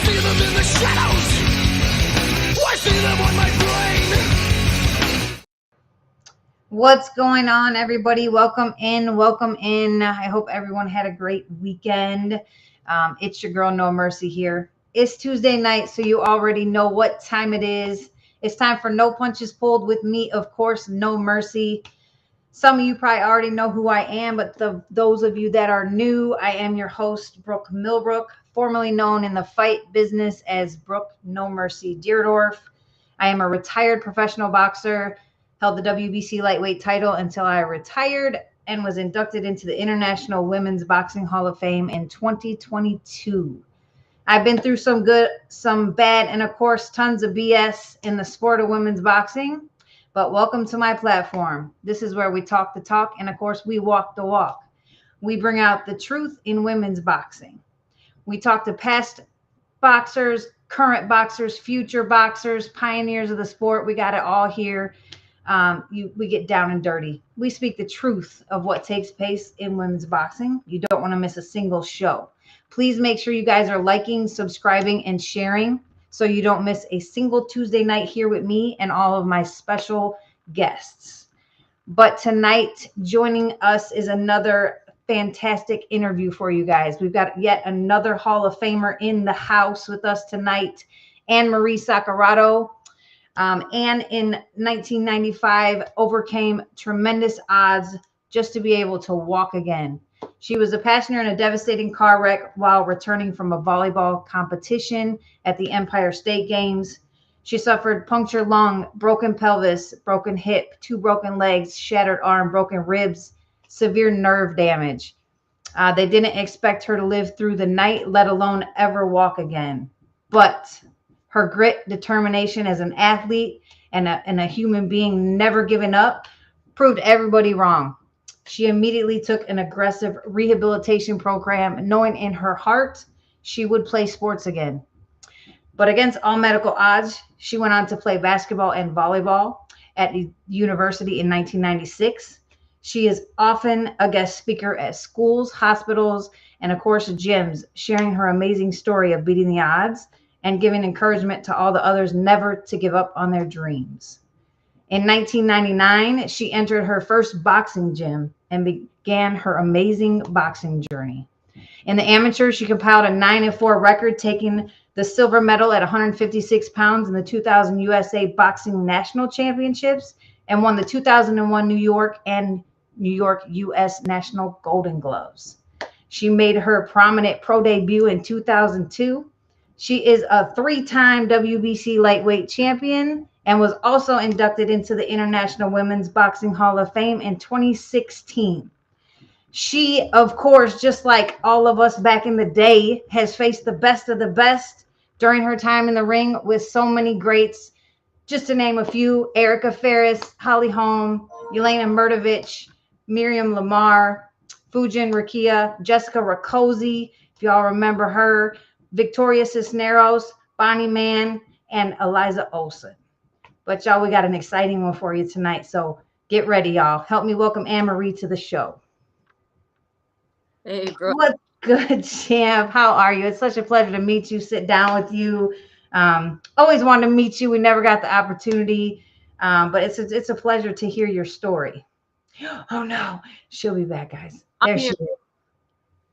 see them in the shadows. I see them on my brain. What's going on, everybody? Welcome in. Welcome in. I hope everyone had a great weekend. It's your girl, No Mercy here. It's Tuesday night, so you already know what time it is. It's time for No Punches Pulled with me, of course, No Mercy. Some of you probably already know who I am, but those of you that are new, I am your host, Brooke Millbrook, formerly known in the fight business as Brooke No Mercy Dierdorff. I am a retired professional boxer, held the WBC lightweight title until I retired, and was inducted into the International Women's Boxing Hall of Fame in 2022. I've been through some good, some bad, and of course, tons of BS in the sport of women's boxing. But welcome to my platform. This is where we talk the talk, and of course, we walk the walk. We bring out the truth in women's boxing. We talk to past boxers, current boxers, future boxers, pioneers of the sport. We got it all here. We get down and dirty. We speak the truth of what takes place in women's boxing. You don't want to miss a single show. Please make sure you guys are liking, subscribing, and sharing so you don't miss a single Tuesday night here with me and all of my special guests. But tonight, joining us is another fantastic interview for you guys. We've got yet another Hall of Famer in the house with us tonight, Ann Marie Saccurato. Ann in 1995 overcame tremendous odds just to be able to walk again. She was a passenger in a devastating car wreck while returning from a volleyball competition at the Empire State Games. She suffered punctured lung, broken pelvis, broken hip, 2 broken legs, shattered arm, broken ribs, severe nerve damage. They didn't expect her to live through the night, let alone ever walk again. But her grit, determination as an athlete and a human being, never giving up, proved everybody wrong. She immediately took an aggressive rehabilitation program, knowing in her heart she would play sports again. But against all medical odds, she went on to play basketball and volleyball at the university in 1996. She is often a guest speaker at schools, hospitals, and of course, gyms, sharing her amazing story of beating the odds and giving encouragement to all the others never to give up on their dreams. In 1999, she entered her first boxing gym and began her amazing boxing journey. In the amateur, she compiled a 9-4 record, taking the silver medal at 156 pounds in the 2000 USA Boxing National Championships and won the 2001 New York and New York US National Golden Gloves. She made her prominent pro debut in 2002. She is a 3-time WBC lightweight champion and was also inducted into the International Women's Boxing Hall of Fame in 2016. She, of course, just like all of us back in the day, has faced the best of the best during her time in the ring with so many greats. Just to name a few: Erica Ferris, Holly Holm, Yelena Murdovic, Miriam Lamar, Fujin Rakia, Jessica Rakosi, if y'all remember her, Victoria Cisneros, Bonnie Mann, and Eliza Olsen. But y'all, we got an exciting one for you tonight. So get ready, y'all. Help me welcome Ann Marie to the show. Hey, bro. What's good, champ? How are you? It's such a pleasure to meet you, sit down with you. Always wanted to meet you. We never got the opportunity, but it's a pleasure to hear your story. Oh, no. She'll be back, guys. There she is.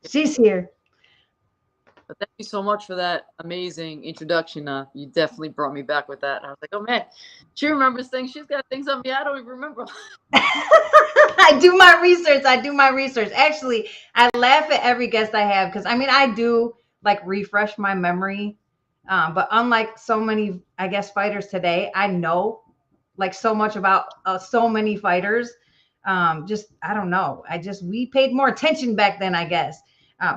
She's here. But thank you so much for that amazing introduction. You definitely brought me back with that. And I was like, oh, man, she remembers things. She's got things on me I don't even remember. I do my research. Actually, I laugh at every guest I have because, I mean, I do like refresh my memory. But unlike so many, I guess, fighters today, I know like so much about so many fighters. I don't know. We paid more attention back then, I guess.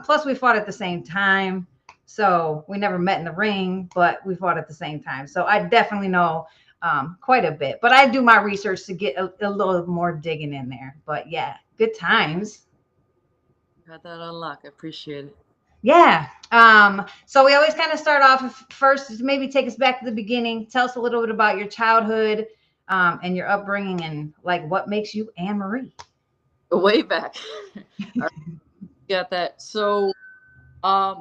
Plus, we fought at the same time. So we never met in the ring, but we fought at the same time. So I definitely know quite a bit. But I do my research to get a little more digging in there. But yeah, good times. Got that on lock. I appreciate it. Yeah. So we always kind of start off first, maybe take us back to the beginning. Tell us a little bit about your childhood and your upbringing and like what makes you Ann Marie. Way back. Got that. So,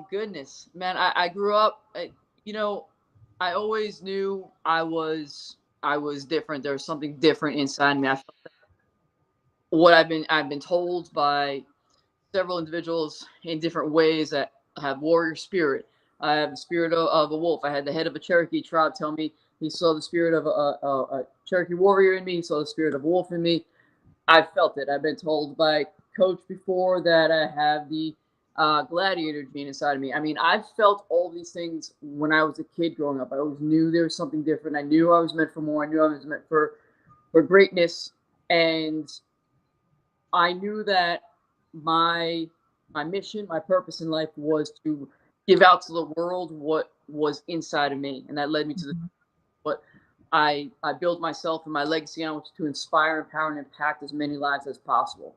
goodness, man, I grew up you know, I always knew I was different. There was something different inside me. I felt what I've been told by several individuals in different ways that have warrior spirit. I have the spirit of a wolf. I had the head of a Cherokee tribe tell me he saw the spirit of a Cherokee warrior in me. He saw the spirit of a wolf in me. I felt it. I've been told by coach before that I have the gladiator gene inside of me. I mean, I've felt all these things when I was a kid growing up. I always knew there was something different. I knew I was meant for more. I knew I was meant for greatness, and I knew that my my mission, my purpose in life was to give out to the world what was inside of me, and that led me to the what I built myself and my legacy on, which is to inspire, empower, and impact as many lives as possible.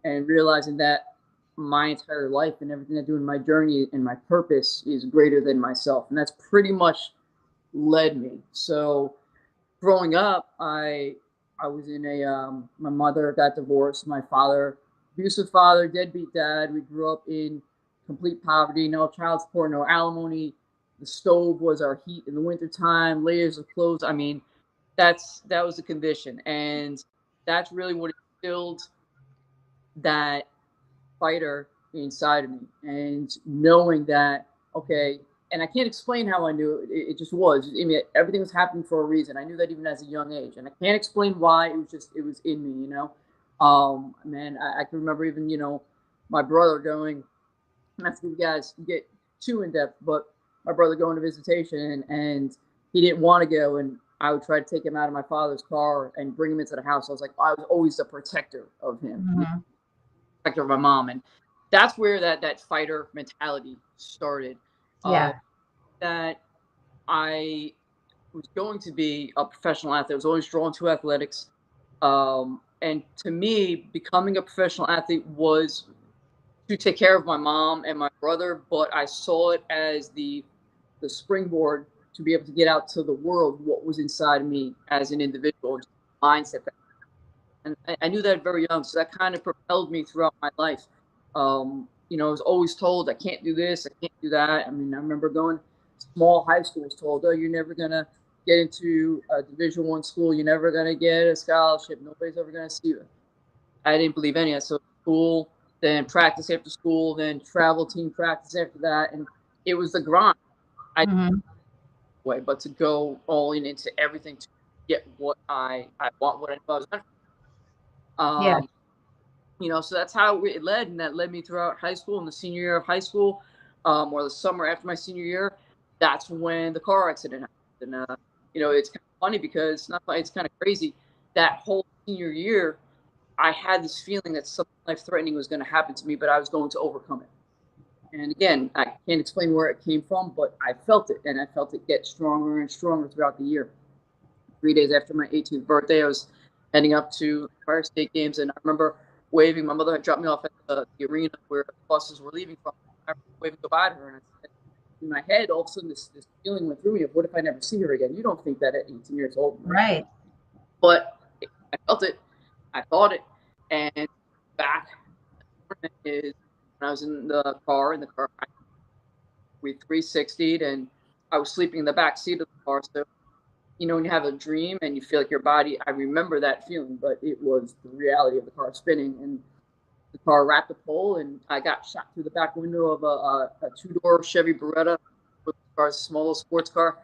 And realizing that my entire life and everything I do in my journey and my purpose is greater than myself, and that's pretty much led me. So growing up, I was in a my mother got divorced. My father, abusive father, deadbeat dad. We grew up in complete poverty, no child support, no alimony. The stove was our heat in the wintertime, layers of clothes. I mean, that was the condition, and that's really what instilled that fighter inside of me. And knowing that, okay, and I can't explain how I knew it. It just was. I mean, everything was happening for a reason. I knew that even as a young age, and I can't explain why. It was just it was in me, you know. Man, I can remember even my brother going. Not to give you guys get too in depth, but my brother going to visitation and he didn't want to go, and I would try to take him out of my father's car and bring him into the house. I was like, I was always the protector of him, Mhm. protector of my mom, and that's where that fighter mentality started. Uh, Yeah. that I was going to be a professional athlete. I was always drawn to athletics. And to me, becoming a professional athlete was to take care of my mom and my brother, but I saw it as the springboard to be able to get out to the world what was inside me as an individual, just mindset. And I knew that very young, so that kind of propelled me throughout my life. I was always told I can't do this, I can't do that. I mean, I remember going small high schools told, oh, you're never gonna get into a Division I school, you're never gonna get a scholarship, nobody's ever gonna see you. I didn't believe any of that. So school, then practice after school, then travel team practice after that, and it was the grind. I Mhm. way, but to go all in into everything to get what I want, what I know I was meant for. Yeah. So that's how it led, and that led me throughout high school and the senior year of high school, or the summer after my senior year. That's when the car accident happened, and it's kind of funny because not funny, it's kind of crazy. That whole senior year, I had this feeling that something life threatening was going to happen to me, but I was going to overcome it. And again, I can't explain where it came from, but I felt it, and I felt it get stronger and stronger throughout the year. 3 days after my 18th birthday, I was heading up to Empire State Games, and I remember waving. My mother had dropped me off at the arena where the buses were leaving from. I remember waving goodbye to her, and I said, in my head, all of a sudden, this feeling went through me of what if I never see her again? You don't think that at 18 years old, Right. but I felt it, I thought it, and back is when I was in the car, we 360'd, and I was sleeping in the back seat of the car. So when you have a dream and you feel like your body, I remember that feeling, but it was the reality of the car spinning, and the car wrapped a pole, and I got shot through the back window of a two-door Chevy Beretta, which was a small little sports car.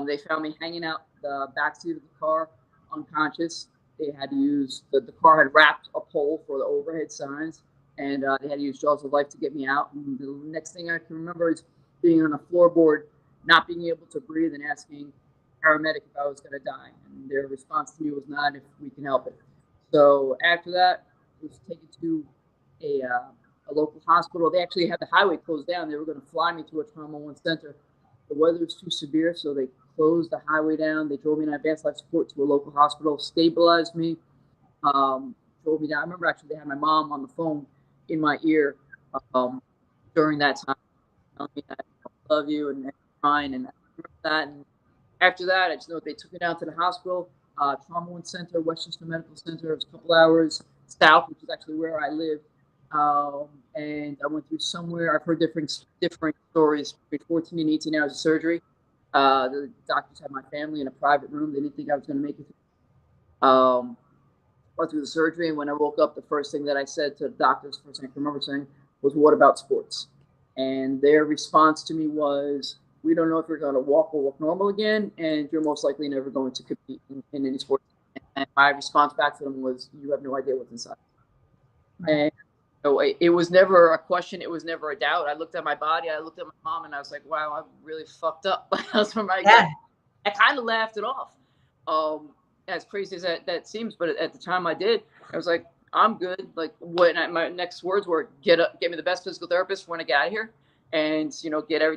They found me hanging out the back seat of the car, unconscious. They had to use the car had wrapped a pole for the overhead signs, and they had to use jaws of life to get me out. And the next thing I can remember is being on a floorboard, not being able to breathe, and asking paramedic if I was going to die. And their response to me was not if we can help it. So after that, I was taken to a local hospital. They actually had the highway closed down. They were going to fly me to a trauma one center. The weather was too severe, so they closed the highway down. They drove me in advanced life support to a local hospital, stabilized me, drove me down. I remember actually they had my mom on the phone in my ear um, during that time, telling me that I love you and crying, and I remember that. And after that, I just know they took me down to the hospital, Trauma One Center, Westchester Medical Center. It was a couple hours south, which is actually where I live. And I went through somewhere. I've heard different stories between 14 and 18 hours of surgery. The doctors had my family in a private room. They didn't think I was going to make it. Went through the surgery, and when I woke up, the first thing that I said to the doctors, first thing I can remember saying, was, "What about sports?" And their response to me was, "We don't know if you're going to walk or walk normal again, and you're most likely never going to compete in any sport." And my response back to them was, "You have no idea what's inside." And so it was never a question. It was never a doubt. I looked at my body. I looked at my mom, and I was like, "Wow, I really fucked up." That's when I kind of laughed it off. As crazy as that seems, but at the time I did. I was like, "I'm good." Like, my next words were, "Get me the best physical therapist when I get out of here," and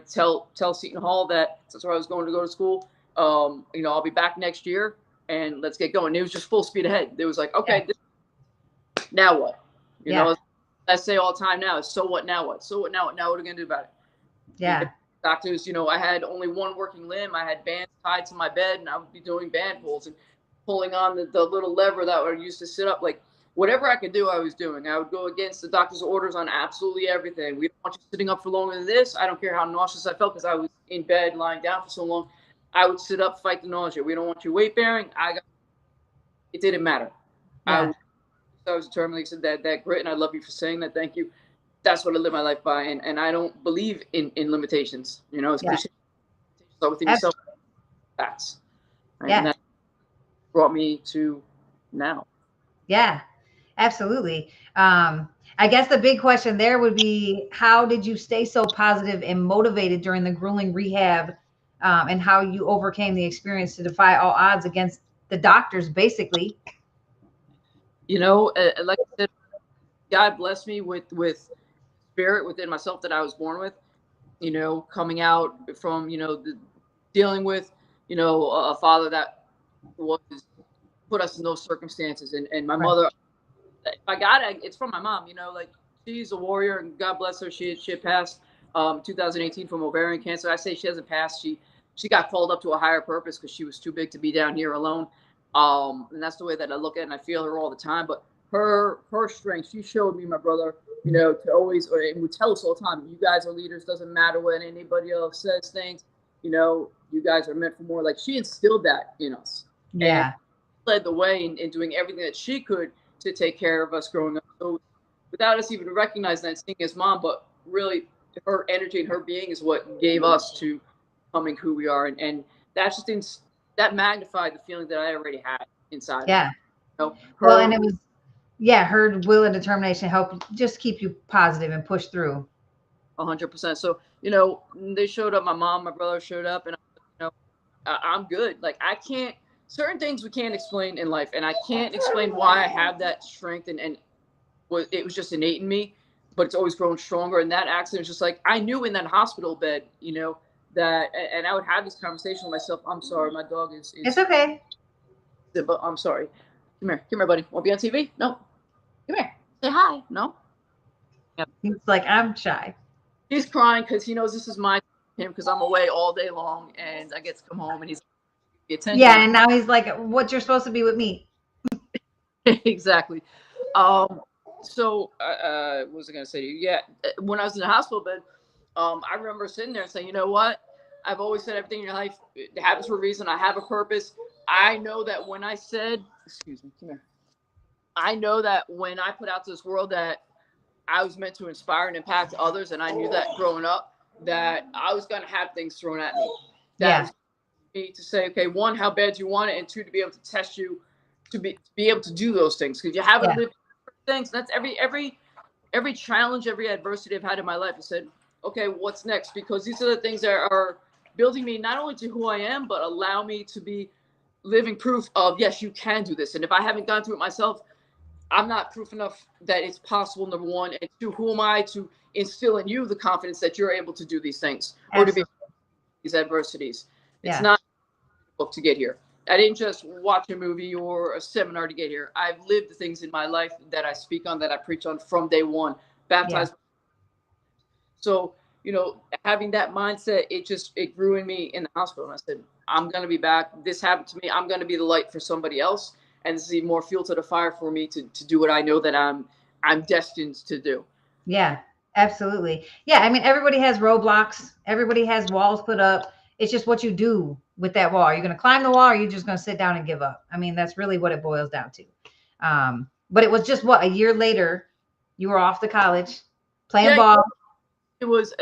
tell Seton Hall that that's where I was going to go to school. I'll be back next year, and let's get going. It was just full speed ahead. It was like, okay, now what? I say all the time now is, so what? Now what? So what? Now what? Now what are we gonna do about it? Yeah. Doctors, I had only one working limb. I had bands tied to my bed, and I would be doing band pulls and pulling on the little lever that I used to sit up. Like, whatever I could do, I was doing. I would go against the doctor's orders on absolutely everything. We don't want you sitting up for longer than this. I don't care how nauseous I felt because I was in bed lying down for so long. I would sit up, fight the nausea. We don't want you weight bearing. It didn't matter. Yeah. I was determined. Like I said, that grit, and I love you for saying that. Thank you. That's what I live my life by, and I don't believe in limitations. It's cliche. So within yourself, facts. Right? Yeah. And that brought me to now. Yeah, absolutely. I guess the big question there would be, how did you stay so positive and motivated during the grueling rehab, and how you overcame the experience to defy all odds against the doctors, basically? Like I said, God blessed me with spirit within myself that I was born with. Coming out from dealing with a father that was put us in those circumstances, and my mother. If I got it, it's from my mom. Like, she's a warrior, and God bless her. She had passed 2018 from ovarian cancer. I say she hasn't passed. She got called up to a higher purpose because she was too big to be down here alone. And that's the way that I look at it, and I feel her all the time. But her strength, she showed me, my brother, to always, and would tell us all the time, you guys are leaders. Doesn't matter what anybody else says things. You guys are meant for more. Like, she instilled that in us. Yeah. And led the way in doing everything that she could to take care of us growing up. So without us even recognizing that, seeing his mom, but really her energy and her being is what gave us to becoming who we are. And that's just that magnified the feeling that I already had inside. Yeah. Well, and it was, her will and determination helped just keep you positive and push through. 100%. So, they showed up, my mom, my brother showed up, and I'm good. Like, certain things we can't explain in life, and I can't explain why I have that strength, and it was just innate in me, but it's always grown stronger. And that accident was just like, I knew in that hospital bed, that, and I would have this conversation with myself. I'm sorry, my dog is it's okay. But I'm sorry. Come here, buddy. Want to be on TV? No. Come here. Say hi. No. He's like, I'm shy. He's crying because he knows this is my him, because I'm away all day long, and I get to come home, and he's attention. Yeah, and now he's like, what, you're supposed to be with me? Exactly. So what was I going to say to you? Yeah, when I was in the hospital bed, I remember sitting there and saying, you know what? I've always said everything in your life, it happens for a reason. I have a purpose. I know that when I said, excuse me, come here. I know that when I put out to this world that I was meant to inspire and impact others, and I knew that growing up, that I was going to have things thrown at me. That was me to say, okay, one, how bad you want it, and two, to be able to test you to be able to do those things. Because you haven't lived things. That's every challenge, every adversity I've had in my life. I said, okay, what's next? Because these are the things that are building me not only to who I am, but allow me to be living proof of, yes, you can do this. And if I haven't gone through it myself, I'm not proof enough that it's possible, number one. And two, who am I to instill in you the confidence that you're able to do these things or to be these adversities? It's not a book to get here. I didn't just watch a movie or a seminar to get here. I've lived the things in my life that I speak on, that I preach on from day one, baptized. So, having that mindset, it grew in me in the hospital. And I said, I'm going to be back. This happened to me. I'm going to be the light for somebody else. And this is even more fuel to the fire for me to do what I know that I'm destined to do. Yeah, absolutely. Yeah. I mean, everybody has roadblocks. Everybody has walls put up. It's just what you do with that wall. Are you going to climb the wall, or are you just going to sit down and give up? I mean, that's really what it boils down to. But it was just what, a year later, you were off to college playing ball. It was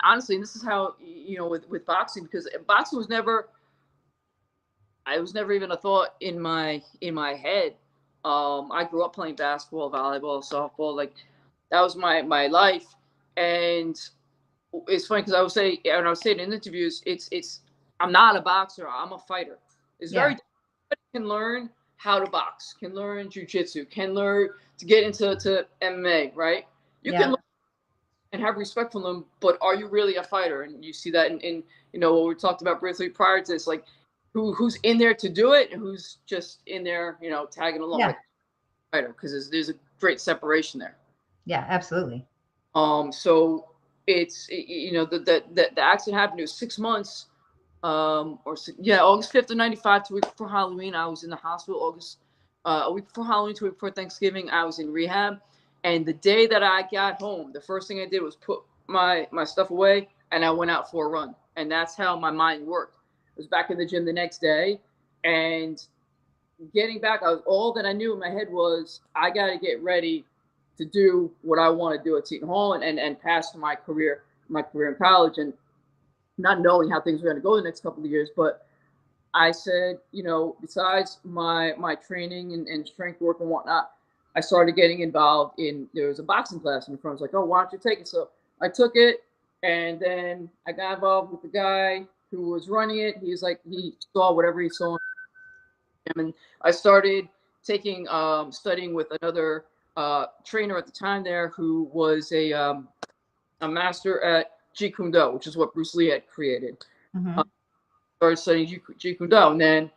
honestly, and this is how, with boxing, because boxing was never, I was never even a thought in my head. I grew up playing basketball, volleyball, softball, like that was my life. And it's funny because I would say, and I was saying in interviews, it's I'm not a boxer, I'm a fighter. It's very different. Can learn how to box, can learn jiu-jitsu, can learn to get into MMA, right? You can learn and have respect for them, but are you really a fighter? And you see that in what we talked about briefly prior to this, like who's in there to do it and who's just in there, tagging along with fighter, because there's a great separation there. Yeah, absolutely. So it's the accident happened. It was 6 months, August 5th of '95, 2 weeks before Halloween. I was in the hospital. A week before Halloween, 2 weeks before Thanksgiving, I was in rehab. And the day that I got home, the first thing I did was put my stuff away, and I went out for a run. And that's how my mind worked. I was back in the gym the next day, and getting back, all that I knew in my head was I got to get ready to do what I want to do at Seton Hall and pass my career in college, and not knowing how things were going to go the next couple of years. But I said, besides my training and strength work and whatnot, I started getting involved there was a boxing class, and the friend was like, oh, why don't you take it? So I took it, and then I got involved with the guy who was running it. He was like, he saw whatever he saw. And I started studying with another trainer at the time there, who was a master at Jeet Kune Do, which is what Bruce Lee had created. Started studying Jeet Kune Do, and then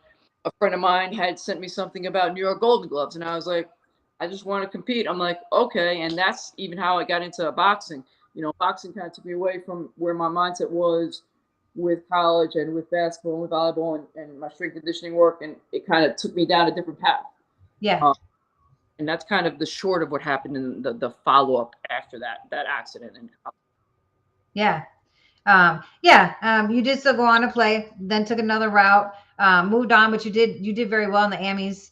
a friend of mine had sent me something about New York Golden Gloves, and I was like, I just want to compete. I'm like, okay. And that's even how I got into boxing. Boxing kind of took me away from where my mindset was with college and with basketball and with volleyball and my strength conditioning work. And it kind of took me down a different path. Yeah. And that's kind of the short of what happened in the follow-up after that accident. Yeah. You did still go on to play, then took another route, moved on, but you did very well in the Amis.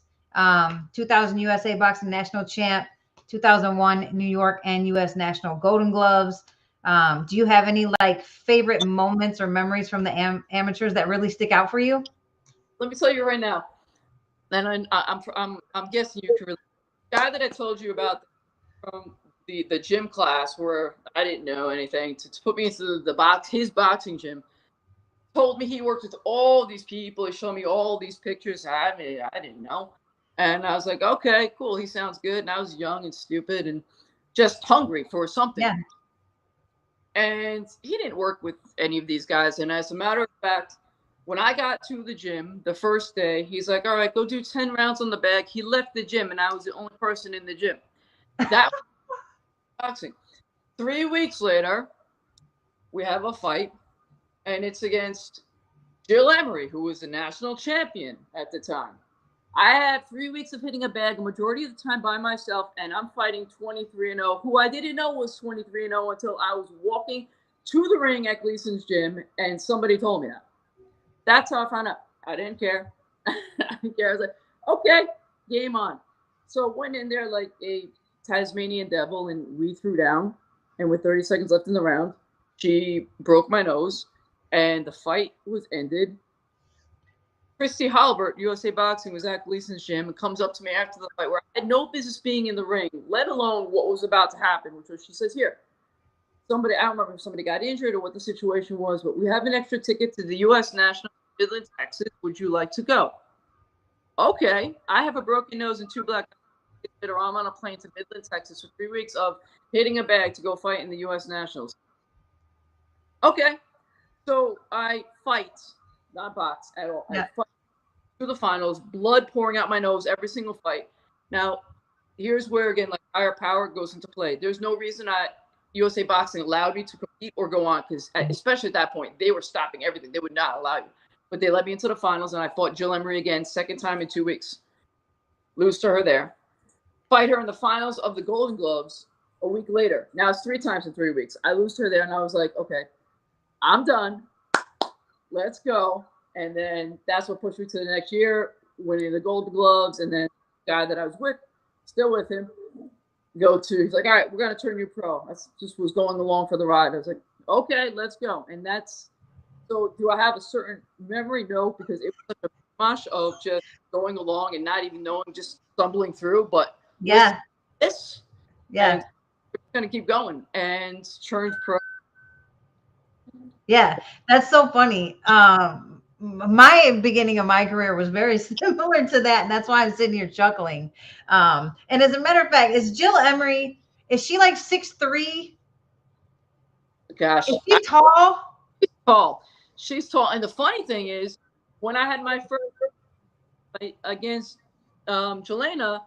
2000 USA Boxing National Champ, 2001 New York and US National Golden Gloves. Do you have any favorite moments or memories from the amateurs that really stick out for you? Let me tell you right now, and I'm guessing you can relate. The guy that I told you about from the gym class where I didn't know anything, to put me into his boxing gym, told me he worked with all these people. He showed me all these pictures. I didn't know. And I was like, okay, cool. He sounds good. And I was young and stupid and just hungry for something. Yeah. And he didn't work with any of these guys. And as a matter of fact, when I got to the gym the first day, he's like, all right, go do 10 rounds on the bag. He left the gym, and I was the only person in the gym. That was boxing. 3 weeks later, we have a fight, and it's against Jill Emery, who was the national champion at the time. I had 3 weeks of hitting a bag, a majority of the time by myself, and I'm fighting 23-0, who I didn't know was 23-0 until I was walking to the ring at Gleason's gym, and somebody told me that. That's how I found out. I didn't care. I didn't care. I was like, okay, game on. So I went in there like a Tasmanian devil, and we threw down. And with 30 seconds left in the round, she broke my nose, and the fight was ended. Christy Halbert, USA Boxing, was at Gleason's gym and comes up to me after the fight, where I had no business being in the ring, let alone what was about to happen, which was, she says, here, I don't remember if somebody got injured or what the situation was, but we have an extra ticket to the U.S. National in Midland, Texas. Would you like to go? Okay. I have a broken nose and 2 black eyes, or I'm on a plane to Midland, Texas for 3 weeks of hitting a bag to go fight in the U.S. Nationals. Okay. So I fight. Not box at all. Yeah. I fight through the finals, blood pouring out my nose every single fight. Now, here's where, again, higher power goes into play. There's no reason USA Boxing allowed me to compete or go on, because especially at that point, they were stopping everything. They would not allow you. But they let me into the finals, and I fought Jill Emery again, second time in 2 weeks. Lose to her there. Fight her in the finals of the Golden Gloves a week later. Now it's 3 times in 3 weeks. I lose to her there, and I was like, okay, I'm done. let's go. And then that's what pushed me to the next year, winning the Golden Gloves. And then the guy that I was with, still with him, he's like, all right, we're going to turn you pro. I just was going along for the ride. I was like, okay, let's go. And so do I have a certain memory? No, because it was such a mush of just going along and not even knowing, just stumbling through. But Yeah. this, Yeah. and we're going to keep going and turned pro. Yeah, that's so funny. My beginning of my career was very similar to that, and that's why I'm sitting here chuckling. And as a matter of fact, is Jill Emery, is she like 6'3"? Gosh, Is she tall? tall. She's tall. And the funny thing is, when I had my first fight against Jelena,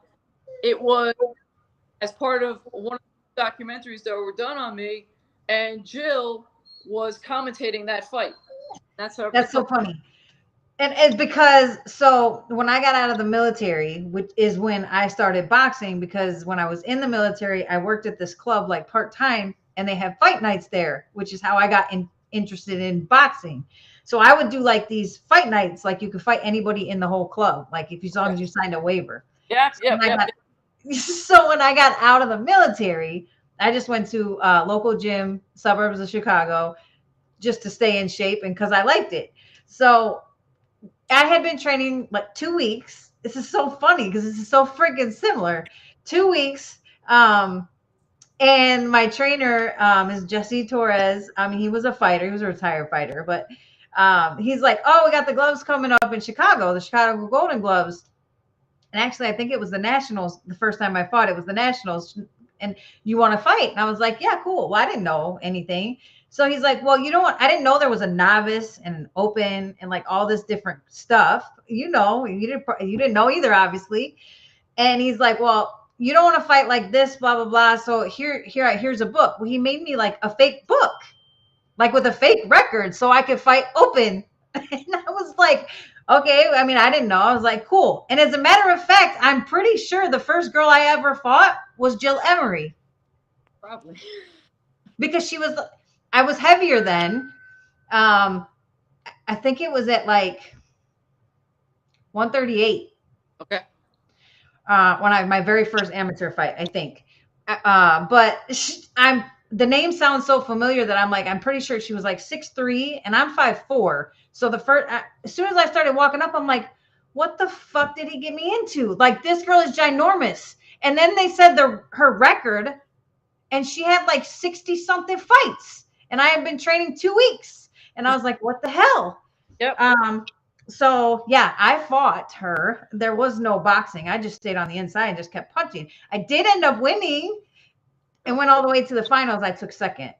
it was as part of one of the documentaries that were done on me, and Jill was commentating that fight. That's so funny. And it's because, so when I got out of the military, which is when I started boxing, because when I was in the military, I worked at this club like part-time, and they have fight nights there, which is how I got interested in boxing. So I would do like these fight nights, like you could fight anybody in the whole club, like as long as you signed a waiver. Yeah. So when I got out of the military, I just went to a local gym, suburbs of Chicago, just to stay in shape and because I liked it. So I had been training like 2 weeks. This is so funny because this is so freaking similar. 2 weeks. And my trainer is Jesse Torres. I mean, he was a fighter. He was a retired fighter. But he's like, oh, we got the gloves coming up in Chicago, the Chicago Golden Gloves. And actually, I think it was the Nationals. The first time I fought, it was the Nationals. And you want to fight? And I was like, yeah, cool. Well, I didn't know anything. So he's like, well, you know what? I didn't know there was a novice and an open and like all this different stuff. You know, you didn't know either, obviously. And he's like, well, you don't want to fight like this, blah, blah, blah. So here's a book. Well, he made me like a fake book, like with a fake record so I could fight open. And I was like, okay. I mean, I didn't know. I was like, cool. And as a matter of fact, I'm pretty sure the first girl I ever fought was Jill Emery. Probably. Because I was heavier then. I think it was at like 138. Okay. When my very first amateur fight, I think. But the name sounds so familiar that I'm like, I'm pretty sure she was like 6'3" and I'm 5'4". So as soon as I started walking up, I'm like, what the fuck did he get me into? Like, this girl is ginormous. And then they said her record, and she had like 60 something fights, and I had been training 2 weeks, and I was like, what the hell? Yep. So yeah, I fought her. There was no boxing. I just stayed on the inside and just kept punching. I did end up winning and went all the way to the finals. I took second.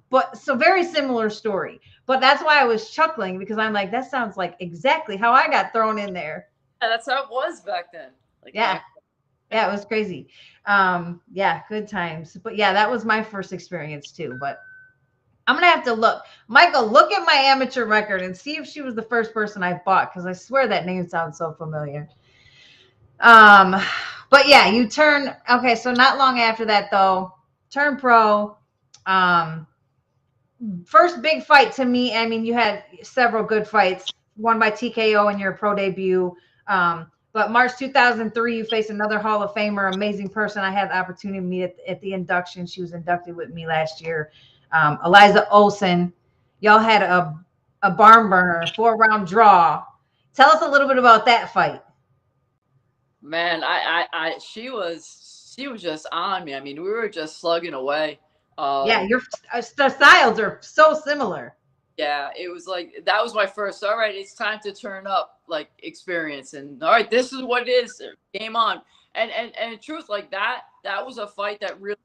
But so very similar story, but that's why I was chuckling, because I'm like, that sounds like exactly how I got thrown in there. Yeah, that's how it was back then. Like, yeah, it was crazy. Yeah, good times. But yeah, that was my first experience too. But I'm gonna have to look. Michael, look at my amateur record and see if she was the first person I fought, because I swear that name sounds so familiar. But yeah, you turn, okay, so not long after that though, turn pro. First big fight to me, I mean, you had several good fights, won by TKO in your pro debut. But March 2003, you faced another Hall of Famer, amazing person. I had the opportunity to meet at the induction. She was inducted with me last year. Eliza Olsen. Y'all had a barn burner, 4-round draw. Tell us a little bit about that fight. Man, she was just on me. I mean, we were just slugging away. Yeah, your styles are so similar. Yeah, it was like, that was my first, all right, it's time to turn up, like, experience. And all right, this is what it is. Game on. And in truth, like, that was a fight that really,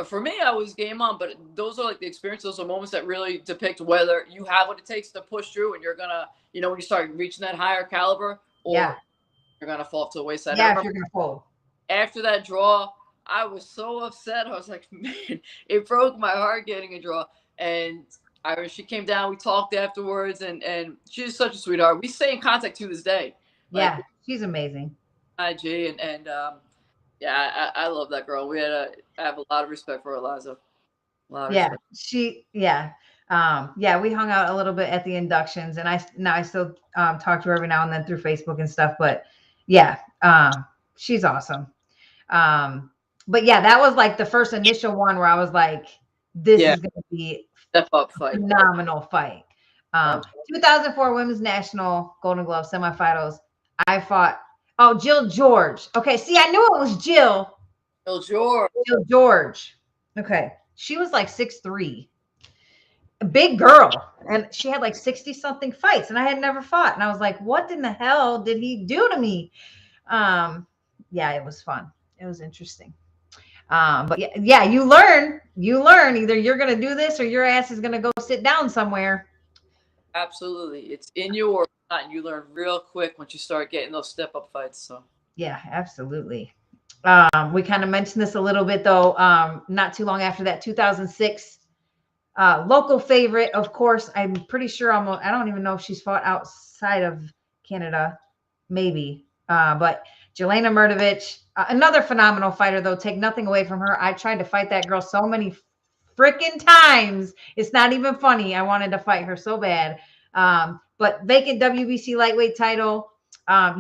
for me, I was game on. But those are like the experiences, those are moments that really depict whether you have what it takes to push through, and you're gonna, you know, when you start reaching that higher caliber, or you're gonna fall to the wayside. Yeah, if you're gonna fold. After that draw, I was so upset. I was like, man, it broke my heart getting a draw. And she came down, we talked afterwards, and she's such a sweetheart. We stay in contact to this day. Yeah, she's amazing. IG, and yeah, I love that girl. I have a lot of respect for Eliza. A lot of Yeah, respect. yeah, we hung out a little bit at the inductions, and I still talk to her every now and then through Facebook and stuff. But yeah, she's awesome. Um, but yeah, that was like the first initial one where I was like, this Yeah, is going to be step up a fight. phenomenal fight. That 2004 Women's National Golden Glove semifinals. I fought. Oh, Jill George. Okay, see, I knew it was Jill. Bill George. Jill George. Okay, she was like 6'3", a big girl, and she had like 60 something fights, and I had never fought, and I was like, what in the hell did he do to me? Yeah, it was fun. It was interesting. But yeah, you learn either you're gonna do this or your ass is gonna go sit down somewhere. Absolutely. It's in you or not. And you learn real quick once you start getting those step up fights. So Yeah, absolutely. We kind of mentioned this a little bit though. Not too long after that, 2006 local favorite. Of course, I'm pretty sure I don't even know if she's fought outside of Canada, maybe. But Jelena Mrdovich, another phenomenal fighter though. Take nothing away from her. I tried to fight that girl so many freaking times. It's not even funny. I wanted to fight her so bad. But vacant WBC lightweight title.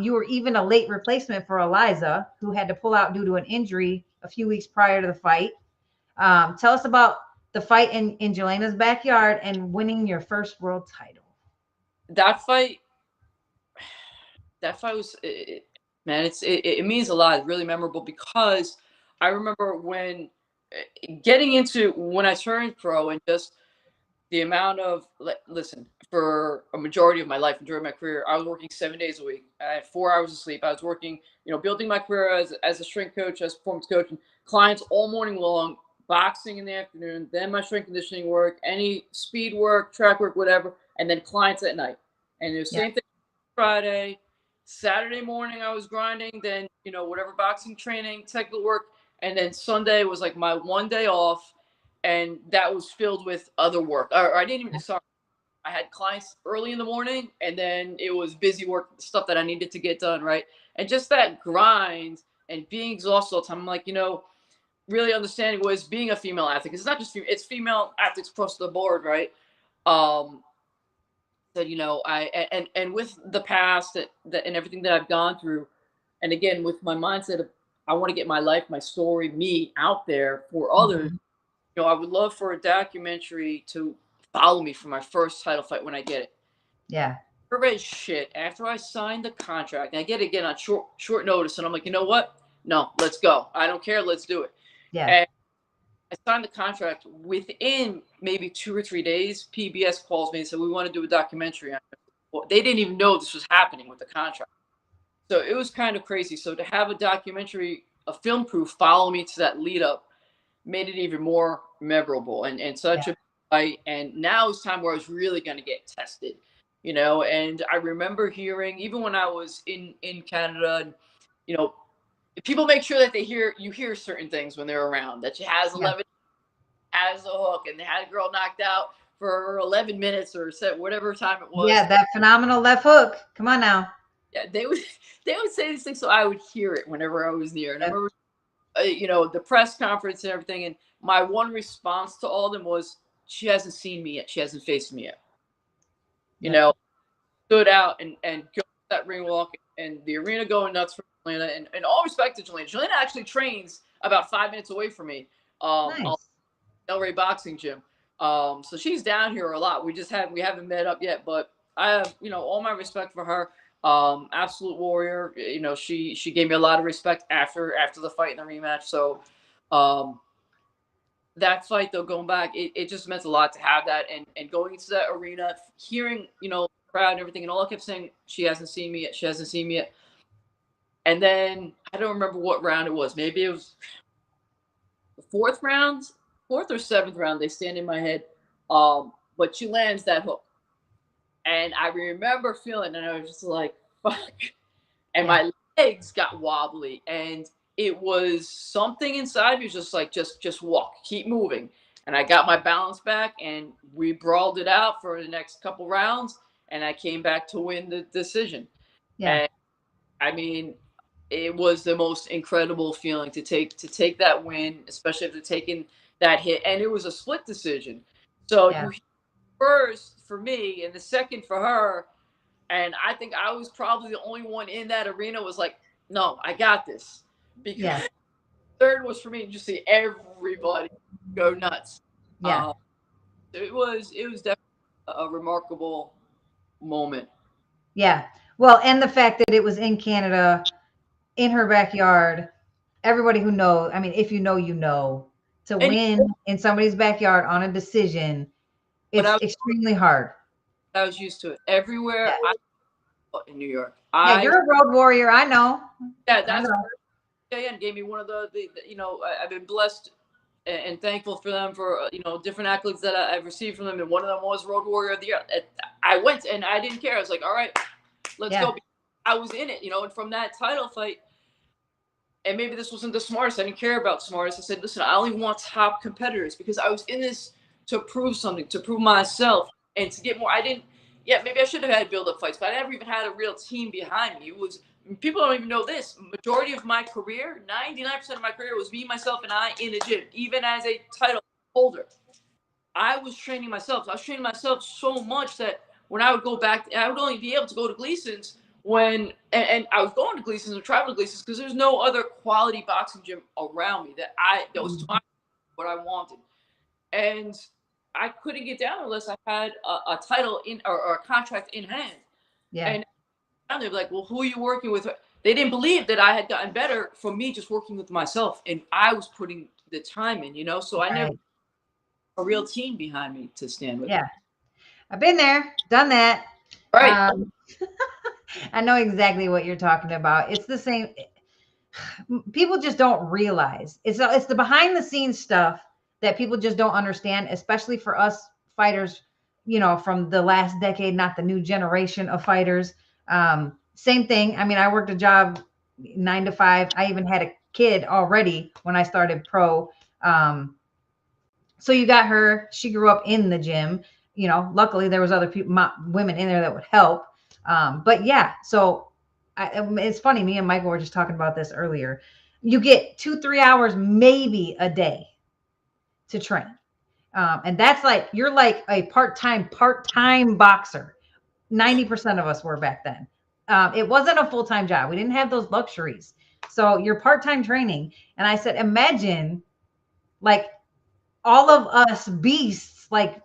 You were even a late replacement for Eliza, who had to pull out due to an injury a few weeks prior to the fight. Tell us about the fight in Jelena's backyard and winning your first world title. that fight, was, man, it means a lot. It's really memorable because I remember when getting into when I turned pro and just the amount of listen for a majority of my life during my career, I was working 7 days a week. I had 4 hours of sleep. I was working, building my career as a strength coach, as a performance coach, and clients all morning long, boxing in the afternoon, then my strength conditioning work, any speed work, track work, whatever, and then clients at night. And the Yeah, same thing Friday, Saturday morning I was grinding, then whatever boxing training, technical work, and then Sunday was like my one day off, and that was filled with other work. Or I didn't even sorry, I had clients early in the morning, and then it was busy work stuff that I needed to get done, right? And just that grind and being exhausted all the time. I'm like, really understanding was being a female athlete. It's not just it's female athletes across the board, right? Um, that I and with the past that and everything that I've gone through, and again with my mindset of I want to get my life, my story, me out there for others. mhm, I would love for a documentary to follow me for my first title fight when I get it. yeah, Everybody's shit. After I signed the contract, and I get it again on short notice, and I'm like, you know what? No, let's go. I don't care. Let's do it. yeah, And I signed the contract. Within maybe 2 or 3 days, PBS calls me and said we want to do a documentary on it. Well, they didn't even know this was happening with the contract, so it was kind of crazy. So to have a documentary, a film crew follow me to that lead up made it even more memorable and such yeah, a fight. And now it's time where I was really going to get tested, and I remember hearing even when I was in Canada, and, you know, people make sure that you hear certain things when they're around, that she has yeah, 11 has a hook and they had a girl knocked out for 11 minutes or whatever time it was. yeah. That phenomenal left hook. Come on now. Yeah, they would they would say these things, so I would hear it whenever I was near. And I Yeah, remember the press conference and everything. And my one response to all of them was, she hasn't seen me yet. She hasn't faced me yet. You yeah, know, stood out and go that ring walk and the arena going nuts for Jelena. And all respect to Jelena. Jelena actually trains about 5 minutes away from me. On nice. El Rey Boxing Gym. So she's down here a lot. We haven't met up yet, but I have, all my respect for her. Absolute warrior. She gave me a lot of respect after the fight in the rematch. So, that fight though, going back, it just meant a lot to have that and going into that arena, hearing, the crowd and everything, and all I kept saying, she hasn't seen me yet. She hasn't seen me yet. And then I don't remember what round it was. Maybe it was the fourth or seventh round. They stand in my head. But she lands that hook. And I remember feeling, and I was just like, fuck. And Yeah, my legs got wobbly. And it was something inside me was just like, just walk, keep moving. And I got my balance back and we brawled it out for the next couple rounds. And I came back to win the decision. yeah, And I mean, it was the most incredible feeling to take that win, especially after taking, that hit, and it was a split decision. So Yeah. you hit first for me, and the second for her. And I think I was probably the only one in that arena was like, no, I got this. Because Yeah. third was for me to just see everybody go nuts. Yeah. It was definitely a remarkable moment. Yeah. Well, and the fact that it was in Canada, in her backyard, everybody who knows, I mean, if you know, you know, to And win in somebody's backyard on a decision, but it's extremely hard. I was used to it everywhere. Yeah. I in New York. Yeah, you're a road warrior. I know. Yeah, I that's know. and gave me one of the I've been blessed and thankful for them for different accolades that I've received from them, and one of them was Road Warrior of the Year. I went and I didn't care. I was like, all right, let's go. I was in it, and from that title fight, and maybe this wasn't the smartest. I didn't care about smartest. I said, listen, I only want top competitors because I was in this to prove something, to prove myself, and to get more. I didn't. Yeah, maybe I should have had build-up fights, but I never even had a real team behind me. It was people don't even know this. Majority of my career, 99% of my career, was me, myself, and I in the gym. Even as a title holder, I was training myself. I was training myself so much that when I would go back, I would only be able to go to Gleason's when, and I was going to Gleason's and traveling to Gleason's because there's no other quality boxing gym around me that was what I wanted, and I couldn't get down unless I had a title in or a contract in hand. Yeah. And they're like, well, who are you working with? They didn't believe that I had gotten better from me just working with myself, and I was putting the time in, so I never a real team behind me to stand with. Yeah. I've been there, done that. Right. I know exactly what you're talking about. It's the same. People just don't realize it's the behind the scenes stuff that people just don't understand, especially for us fighters, from the last decade, not the new generation of fighters. Same thing. I mean, I worked a job 9 to 5. I even had a kid already when I started pro. So you got her, she grew up in the gym, luckily there was other people, women in there that would help. But yeah, so it's funny. Me and Michael were just talking about this earlier. You get 2-3 hours, maybe a day to train. And that's like, you're like a part-time boxer. 90% of us were back then. It wasn't a full-time job. We didn't have those luxuries. So you're part-time training. And I said, imagine like all of us beasts, like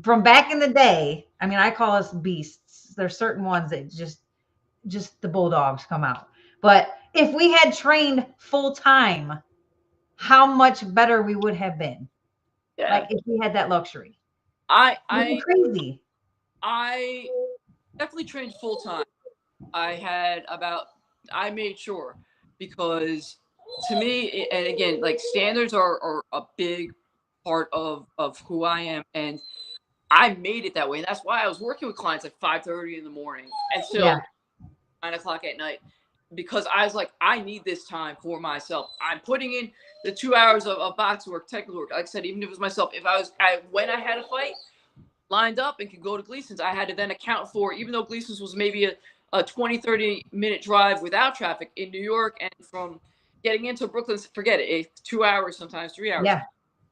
from back in the day. I mean, I call us beasts. There's certain ones that just the bulldogs come out. But if we had trained full time, how much better we would have been. Yeah. Like if we had that luxury. I crazy. I definitely trained full time. I made sure, because to me, and again, like standards are a big part of who I am, and I made it that way. And that's why I was working with clients at 5:30 in the morning until 9 o'clock at night, because I was like, I need this time for myself. I'm putting in the 2 hours of box work, technical work. Like I said, even if it was myself, when I had a fight lined up and could go to Gleason's, I had to then account for, even though Gleason's was maybe a 20, 30 minute drive without traffic in New York, and from getting into Brooklyn, forget it, 2 hours, sometimes 3 hours. Yeah.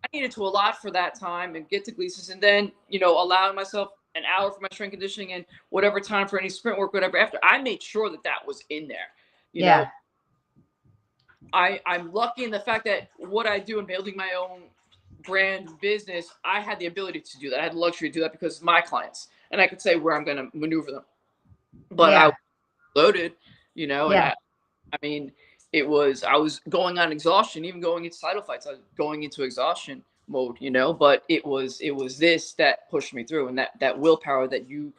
I needed to allot for that time and get to Gleason's, and then, allowing myself an hour for my strength conditioning and whatever time for any sprint work, whatever after. I made sure that was in there. You know, I'm lucky in the fact that what I do in building my own brand business, I had the ability to do that. I had the luxury to do that because of my clients, and I could say where I'm going to maneuver them. But I was loaded, and I mean, I was going on exhaustion, even going into title fights. I was going into exhaustion mode, but it was this that pushed me through, and that willpower that you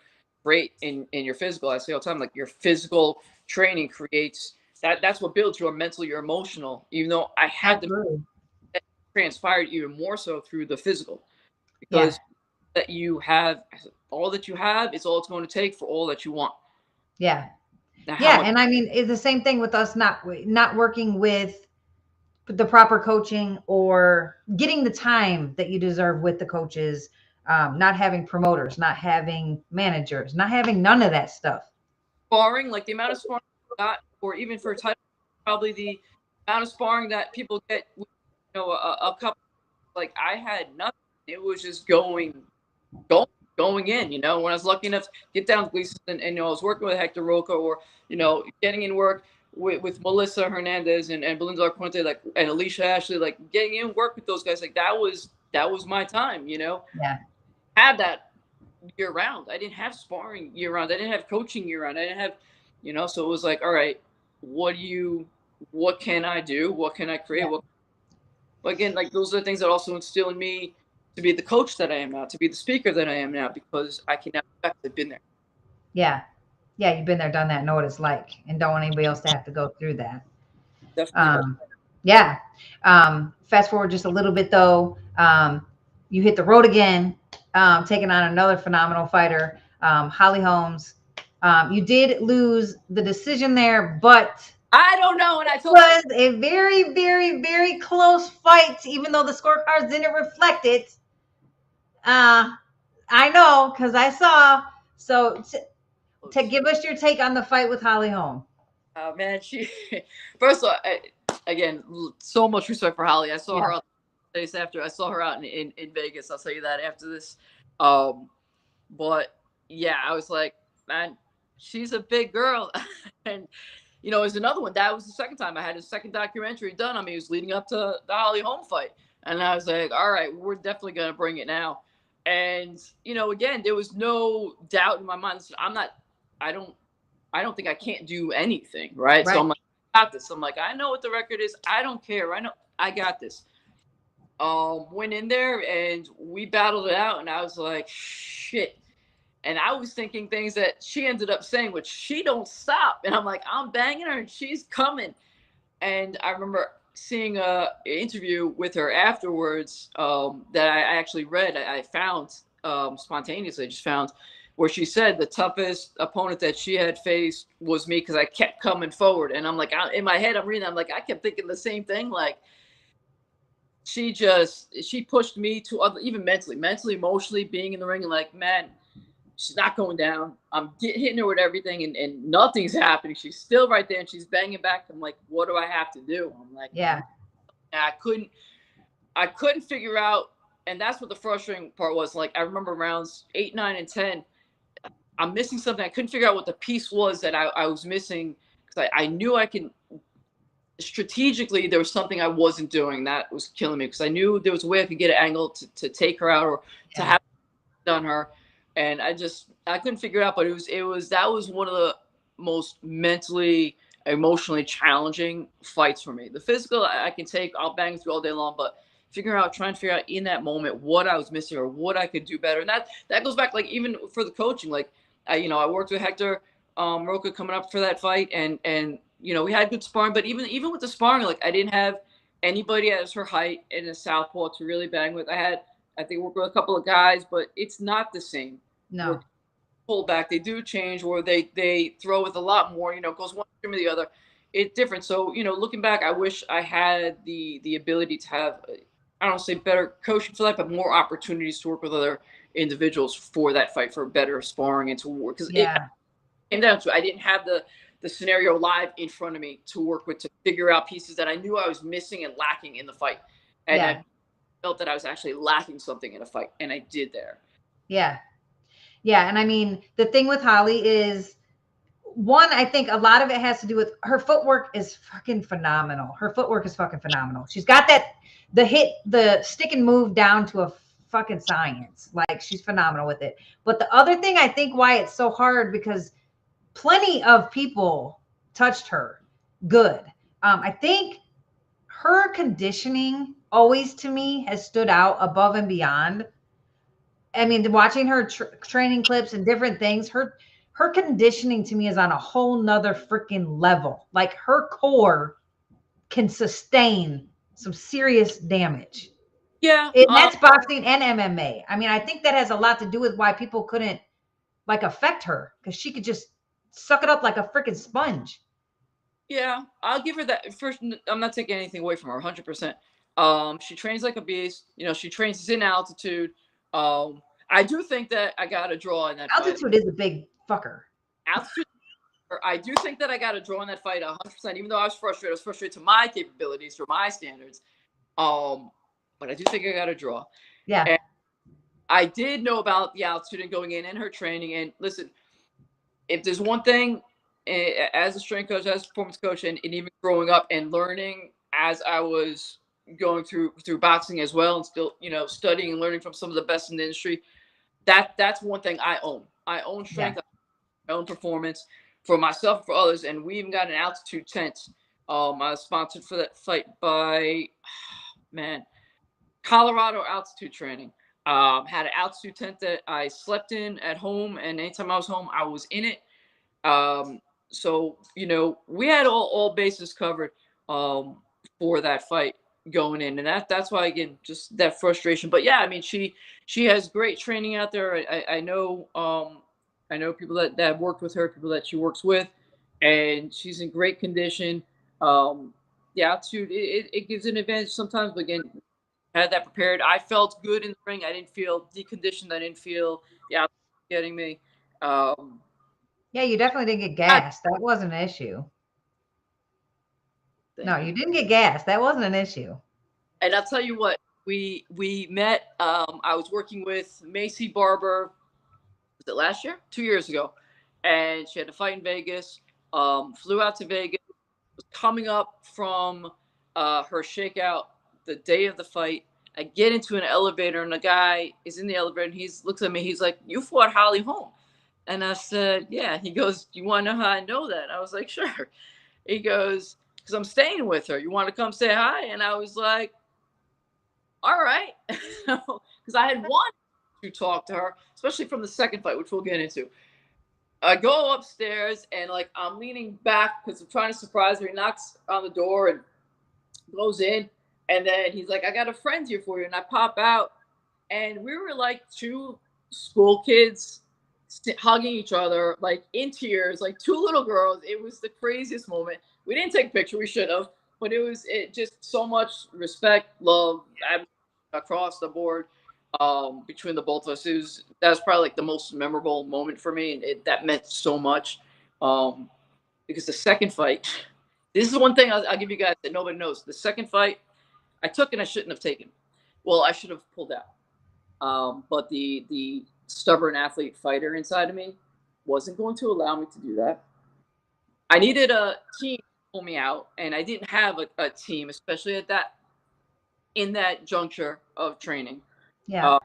create in your physical. I say all the time, like your physical training creates that's what builds your mental, your emotional, even though I had to transpired even more so through the physical, because that you have all that you have is all it's going to take for all that you want. And I mean, it's the same thing with us not working with the proper coaching or getting the time that you deserve with the coaches, not having promoters, not having managers, not having none of that stuff. Sparring, like the amount of sparring got, or even for title, probably the amount of sparring that people get with, a couple like I had nothing. It was just going in. You know, when I was lucky enough to get down to Gleason, and you know, I was working with Hector Roca, or you know, getting in work with Melissa Hernandez and Belinda Arquente, like, and Alicia Ashley, like getting in work with those guys, like that was my time. You know, Yeah. Had that year round. I didn't have sparring year round. I didn't have coaching year round. I didn't have, you know, so it was like, all right, what can I do? What can I create? Yeah. But again, like those are the things that also instill in me to be the coach that I am now, to be the speaker that I am now, because I can now I've been there. Yeah. Yeah. You've been there, done that, know what it's like, and don't want anybody else to have to go through that. Definitely. Yeah. Fast forward just a little bit though. You hit the road again, taking on another phenomenal fighter, Holly Holmes. You did lose the decision there, but I don't know. And I told was a very, very, very close fight, even though the scorecards didn't reflect it. I know because I saw. So to give us your take on the fight with Holly Holm. Man, she first of all, again, so much respect for Holly. I saw her days after. I saw her out in Vegas. I'll tell you that after this. But yeah, I was like, man, she's a big girl. And you know, there's another one. That was the second time I had a second documentary done on me. It was leading up to the Holly Holm fight. And I was like, all right, we're definitely going to bring it now. And, you know, again, there was no doubt in my mind. I don't think I can't do anything. Right. So I'm like, I got this. I'm like, I know what the record is. I don't care. I got this. Went in there and we battled it out. And I was like, shit. And I was thinking things that she ended up saying, which she don't stop. And I'm like, I'm banging her and she's coming. And I remember seeing an interview with her afterwards that I actually read. I found spontaneously, I just found where she said the toughest opponent that she had faced was me because I kept coming forward. And I'm like, in my head, I'm reading, I'm like, I kept thinking the same thing. Like, she pushed me to even mentally, emotionally being in the ring and like, man, she's not going down. I'm hitting her with everything and nothing's happening. She's still right there and she's banging back. I'm like, what do I have to do? I'm like, yeah. I couldn't figure out. And that's what the frustrating part was. Like, I remember rounds 8, 9, and 10, I'm missing something. I couldn't figure out what the piece was that I was missing. Because I knew I can strategically, there was something I wasn't doing that was killing me. Because I knew there was a way I could get an angle to take her out or to have done her. And I couldn't figure it out, but that was one of the most mentally, emotionally challenging fights for me. The physical I can take, I'll bang through all day long, but trying to figure out in that moment what I was missing or what I could do better. And that goes back, like, even for the coaching, like, I worked with Hector Roca coming up for that fight, and you know, we had good sparring, but even with the sparring, like, I didn't have anybody as her height in a southpaw to really bang with. I think worked with a couple of guys, but it's not the same. No. Pull back, they do change, or they throw with a lot more. You know, goes one extreme or the other. It's different. So, you know, looking back, I wish I had the ability to have, I don't say better coaching for that, but more opportunities to work with other individuals for that fight, for better sparring and to work. Because it came down to, I didn't have the scenario live in front of me to work with, to figure out pieces that I knew I was missing and lacking in the fight. And I felt that I was actually lacking something in a fight, and I did there. Yeah. Yeah. And I mean, the thing with Holly is, one, I think a lot of it has to do with her footwork is fucking phenomenal. She's got the stick and move down to a fucking science. Like, she's phenomenal with it. But the other thing, I think why it's so hard, because plenty of people touched her good. I think her conditioning always, to me, has stood out above and beyond. I mean, watching her training clips and different things, her conditioning to me is on a whole nother freaking level. Like, her core can sustain some serious damage. Yeah. And that's boxing and MMA. I mean, I think that has a lot to do with why people couldn't, like, affect her, because she could just suck it up like a freaking sponge. Yeah, I'll give her that. First, I'm not taking anything away from her, 100%. She trains like a beast. You know, she trains in altitude. I do think that I got a draw in that altitude fight. is a big fucker. Altitude. I do think that I got a draw in that fight 100%. Even though I was frustrated to my capabilities, for my standards. but I do think I got a draw. Yeah. And I did know about the altitude and going in and her training. And listen, if there's one thing as a strength coach, as a performance coach, and even growing up and learning as I was going through boxing as well, and still, studying and learning from some of the best in the industry, that's one thing I own. I own strength, I own performance for myself, for others, and we even got an altitude tent. I was sponsored for that fight by, Colorado Altitude Training. Had an altitude tent that I slept in at home, and anytime I was home, I was in it. So we had all bases covered for that fight going in, and that's why, again, just that frustration. But yeah, I mean, she has great training out there. I know people that have worked with her, people that she works with, and she's in great condition. The altitude, it gives an advantage sometimes, but again, had that prepared. I felt good in the ring. I didn't feel deconditioned. I didn't feel the altitude getting me. Yeah, you definitely didn't get gassed. That wasn't an issue. No, you didn't get gassed. That wasn't an issue. And I'll tell you what, we met. I was working with Macy Barber. Was it last year? 2 years ago, and she had a fight in Vegas. Flew out to Vegas. Was coming up from her shakeout the day of the fight. I get into an elevator, and the guy is in the elevator, and he looks at me. He's like, "You fought Holly Holm." And I said, "Yeah." He goes, "You want to know how I know that?" I was like, "Sure." He goes, "Because I'm staying with her. You want to come say hi?" And I was like, "All right." Because I had wanted to talk to her, especially from the second fight, which we'll get into. I go upstairs, and I'm leaning back because I'm trying to surprise her. He knocks on the door and goes in. And then he's like, "I got a friend here for you." And I pop out, and we were like two school kids hugging each other, in tears, like two little girls. It was the craziest moment. We didn't take a picture. We should have, but it just so much respect, love, across the board between the both of us. That was probably the most memorable moment for me, and that meant so much because the second fight, this is one thing I'll give you guys that nobody knows. The second fight I took and I shouldn't have taken. Well, I should have pulled out. But the stubborn athlete fighter inside of me wasn't going to allow me to do that. I needed a team to pull me out, and I didn't have a team, especially in that juncture of training. Yeah.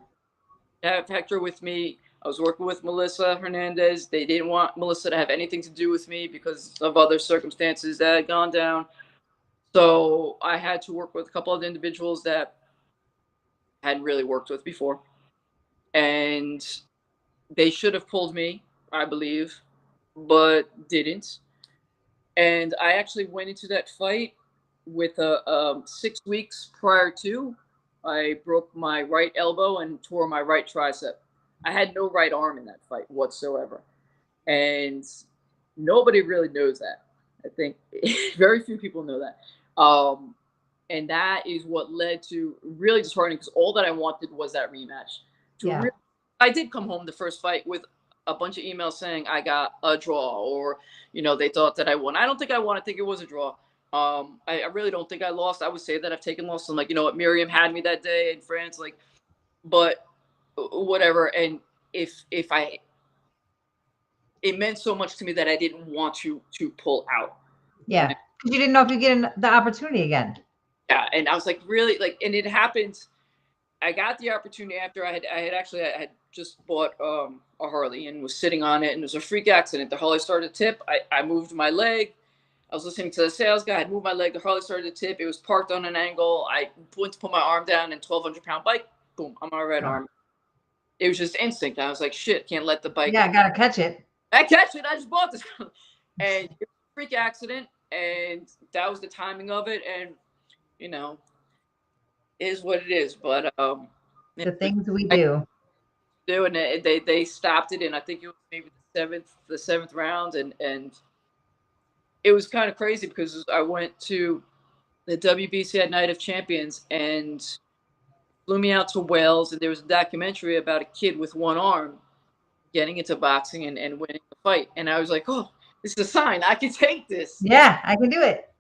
I have Hector with me. I was working with Melissa Hernandez. They didn't want Melissa to have anything to do with me because of other circumstances that had gone down. So I had to work with a couple of individuals that I hadn't really worked with before. And they should have pulled me, I believe, but didn't. And I actually went into that fight with 6 weeks prior to. I broke my right elbow and tore my right tricep. I had no right arm in that fight whatsoever. And nobody really knows that. I think very few people know that. And that is what led to really disheartening, because all that I wanted was that rematch. I did come home the first fight with a bunch of emails saying I got a draw, or they thought that I won. I don't think I won. I think it was a draw. I really don't think I lost. I would say that I've taken loss. I'm what, Miriam had me that day in France, but whatever. And if I, it meant so much to me that I didn't want to pull out. Yeah. You didn't know if you get the opportunity again. Yeah. And I was really and it happened. I got the opportunity after I had just bought a Harley and was sitting on it, and it was a freak accident. The Harley started to tip. I moved my leg. I was listening to the sales guy. I moved my leg. The Harley started to tip. It was parked on an angle. I went to put my arm down, and 1,200-pound bike, boom, on my right arm. It was just instinct. I was like, shit, can't let the bike. Yeah, I got to catch it. I catch it. I just bought this. And it was a freak accident, and that was the timing of it. And, is what it is. But the things we do. And they stopped it, and I think it was maybe the seventh round, and it was kind of crazy because I went to the WBC at Night of Champions and flew me out to Wales, and there was a documentary about a kid with one arm getting into boxing and winning the fight, and I was like, oh, this is a sign I can take this. Yeah, I can do it.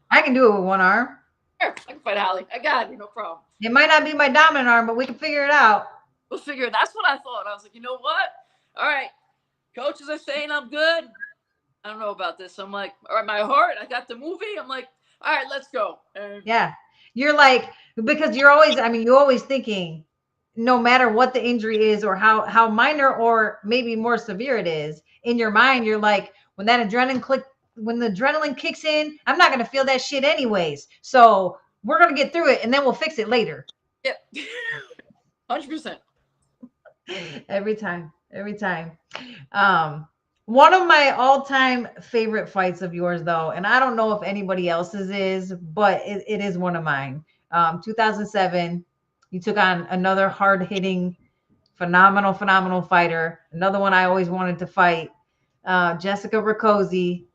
I can do it with one arm. I can fight Holly. I got it, no problem. It might not be my dominant arm, but we can figure it out. We'll figure it. That's what I thought. I was like, you know what? All right, coaches are saying I'm good. I don't know about this. I'm like, all right, my heart. I got the movie. I'm like, all right, let's go. And Yeah. You're like, because you're always, I mean, you're always thinking, no matter what the injury is or how minor or maybe more severe it is, in your mind, you're like, when the adrenaline kicks in, I'm not going to feel that shit anyways. So we're going to get through it and then we'll fix it later. yeah, 100%. Every time. One of my all-time favorite fights of yours, though, and I don't know if anybody else's is, but it is one of mine. 2007, you took on another hard-hitting, phenomenal fighter. Another one I always wanted to fight, Jessica Rakoczy.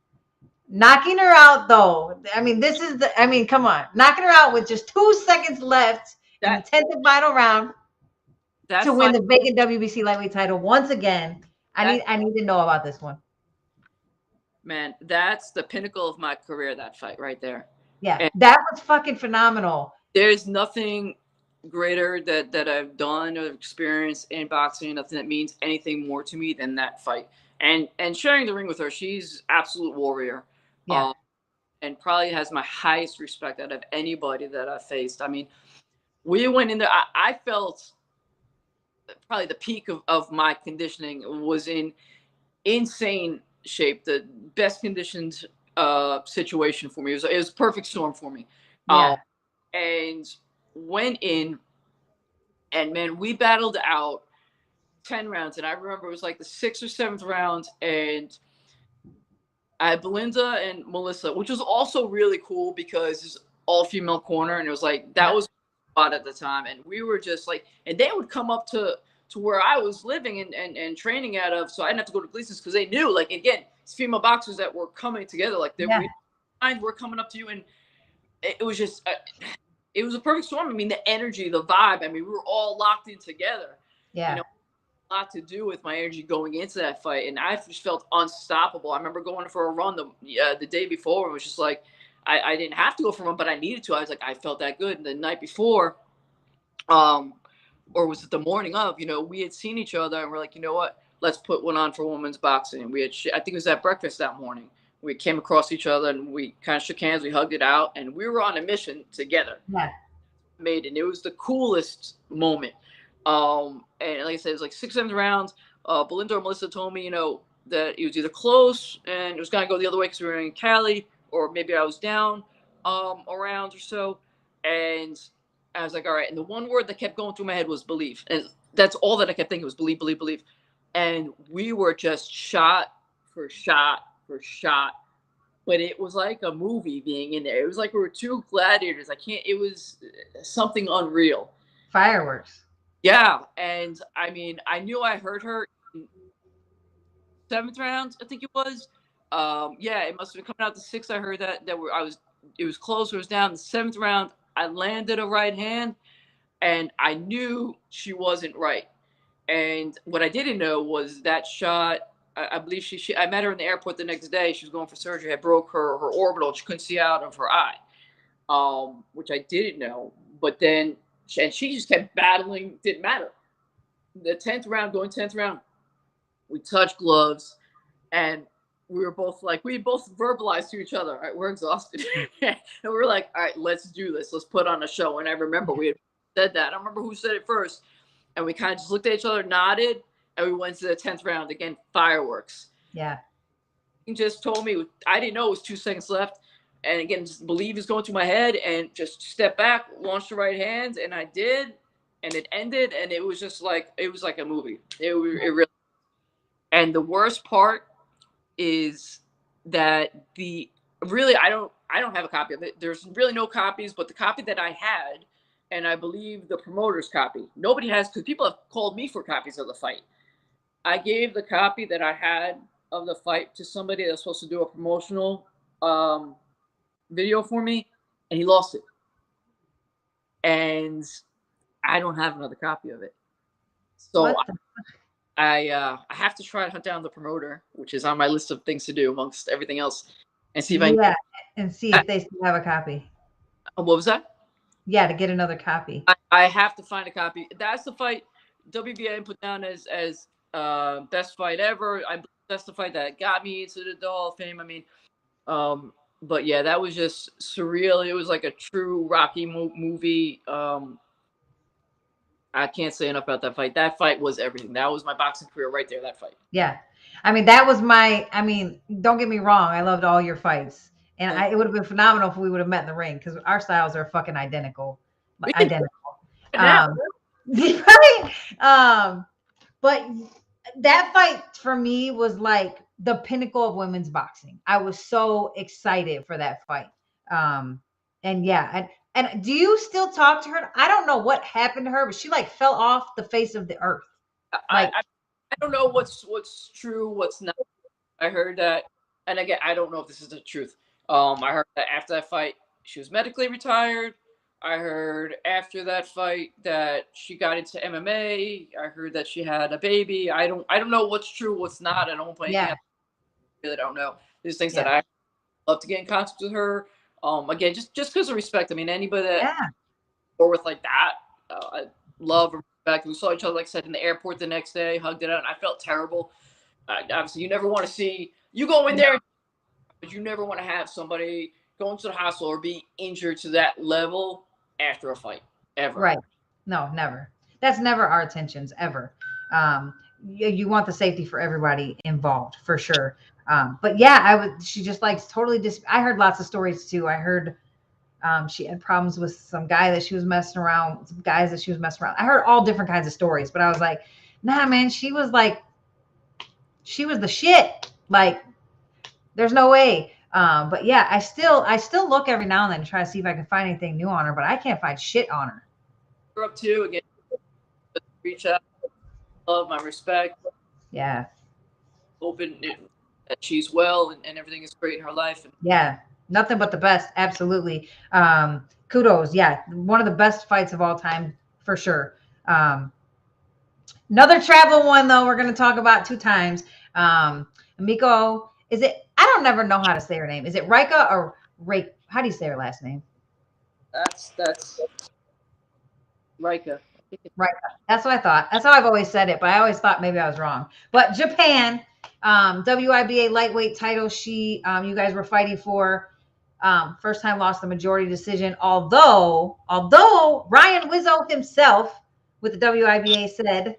Knocking her out, though. I mean, come on. Knocking her out with just 2 seconds left in the 10th and final round to win the vacant WBC lightweight title once again. I need to know about this one. Man, that's the pinnacle of my career, that fight right there. Yeah, and that was fucking phenomenal. There's nothing greater that I've done or experienced in boxing, nothing that means anything more to me than that fight. And sharing the ring with her, she's absolute warrior. Yeah. And probably has my highest respect out of anybody that I've faced. I mean, we went in there, I felt probably the peak of my conditioning, was in insane shape, the best conditioned situation for me. It was a perfect storm for me. Yeah. And went in, and man, we battled out 10 rounds. And I remember it was like the 6th or 7th round, and I had Belinda and Melissa, which was also really cool because it's all female corner, and it was like that was spot at the time, and we were just like, and they would come up to where I was living and training out of, so I didn't have to go to Gleason's, because they knew, like, again, it's female boxers that were coming together, like we're coming up to you, and it was just it was a perfect storm. I mean, the energy, the vibe. I mean, we were all locked in together. Yeah. You know, a lot to do with my energy going into that fight, and I just felt unstoppable. I remember going for a run the day before. It was just like I didn't have to go for a run, but I needed to. I was like, I felt that good. And the night before, or was it the morning of? You know, we had seen each other, and we're like, you know what? Let's put one on for women's boxing. And we had, I think it was at breakfast that morning. We came across each other, and we kind of shook hands. We hugged it out, and we were on a mission together. Yeah. It was the coolest moment. And like I said, it was like 6, 7 rounds. Belinda or Melissa told me, you know, that it was either close and it was going to go the other way because we were in Cali, or maybe I was down a round or so. And I was like, all right. And the one word that kept going through my head was belief. And that's all that I kept thinking was believe, believe, believe. And we were just shot for shot for shot. But it was like a movie being in there. It was like we were two gladiators. It was something unreal. Fireworks. Yeah. And I mean, I knew I heard her in 7th round, I think it was. Yeah, it must have been coming out the 6th. I heard that it was close. It was down the 7th round. I landed a right hand, and I knew she wasn't right. And what I didn't know was that shot, I believe I met her in the airport the next day. She was going for surgery. I broke her orbital. She couldn't see out of her eye, which I didn't know. But then, and she just kept battling. Didn't matter. The 10th round, we touched gloves, and we were both like, we both verbalized to each other, all right, we're exhausted. And we were like, all right, let's do this. Let's put on a show. And I remember we had said that. I don't remember who said it first. And we kind of just looked at each other, nodded, and we went to the 10th round. Again, fireworks. Yeah. He just told me, I didn't know it was 2 seconds left. And again, just believe is going through my head, and just step back, launch the right hands. And I did, and it ended. And it was just like, it was like a movie. It really. And the worst part is that I don't have a copy of it. There's really no copies, but the copy that I had, and I believe the promoter's copy, nobody has, because people have called me for copies of the fight. I gave the copy that I had of the fight to somebody that was supposed to do a promotional video for me, and he lost it. And I don't have another copy of it. So I have to try to hunt down the promoter, which is on my list of things to do amongst everything else, and see if and see if they still have a copy. What was that? Yeah, to get another copy. I have to find a copy. That's the fight WBA put down as best fight ever. I believe that's the fight that got me into the Hall of Fame. I mean, but yeah, that was just surreal. It was like a true Rocky movie. I can't say enough about that fight. That fight was everything. That was my boxing career right there. That fight. Yeah. I mean, that was my, I mean, don't get me wrong. I loved all your fights. And it would have been phenomenal if we would have met in the ring because our styles are fucking identical. Identical. Right? But that fight for me was like the pinnacle of women's boxing. I was so excited for that fight. And yeah, and do you still talk to her? I don't know what happened to her, but she like fell off the face of the earth. Like I don't know what's true, what's not. I heard that, and again, I don't know if this is the truth. I heard that after that fight, she was medically retired. I heard after that fight that she got into MMA. I heard that she had a baby. I don't know what's true, what's not. I don't play anything. I really don't know. There's things that I love to get in contact with her. Again, just because of respect. I mean, anybody that or with like that, I love and respect. We saw each other, like I said, in the airport the next day, hugged it out, and I felt terrible. Obviously, you never want to see you go in there, but you never want to have somebody go into the hospital or be injured to that level after a fight, ever. Right. No, never. That's never our intentions, ever. You want the safety for everybody involved, for sure. But yeah, she just like totally I heard lots of stories too. I heard she had problems with some guy that she was messing around, some guys that she was messing around. I heard all different kinds of stories, but I was like, nah, man, she was the shit. Like, there's no way. But yeah, I still look every now and then to try to see if I can find anything new on her, but I can't find shit on her. We're up to again. Reach out, love, my respect. Yeah. Hoping that she's well and everything is great in her life. Yeah, nothing but the best. Absolutely. Kudos. Yeah, one of the best fights of all time for sure. Another travel one though. We're going to talk about 2 times. Miko, is it? I don't never know how to say her name. Is it Rika or Rake? How do you say her last name? That's Rika. Rika. That's what I thought. That's how I've always said it, but I always thought maybe I was wrong. But Japan, WIBA lightweight title. You guys were fighting for. First time lost the majority decision. Although Ryan Wizzo himself with the WIBA said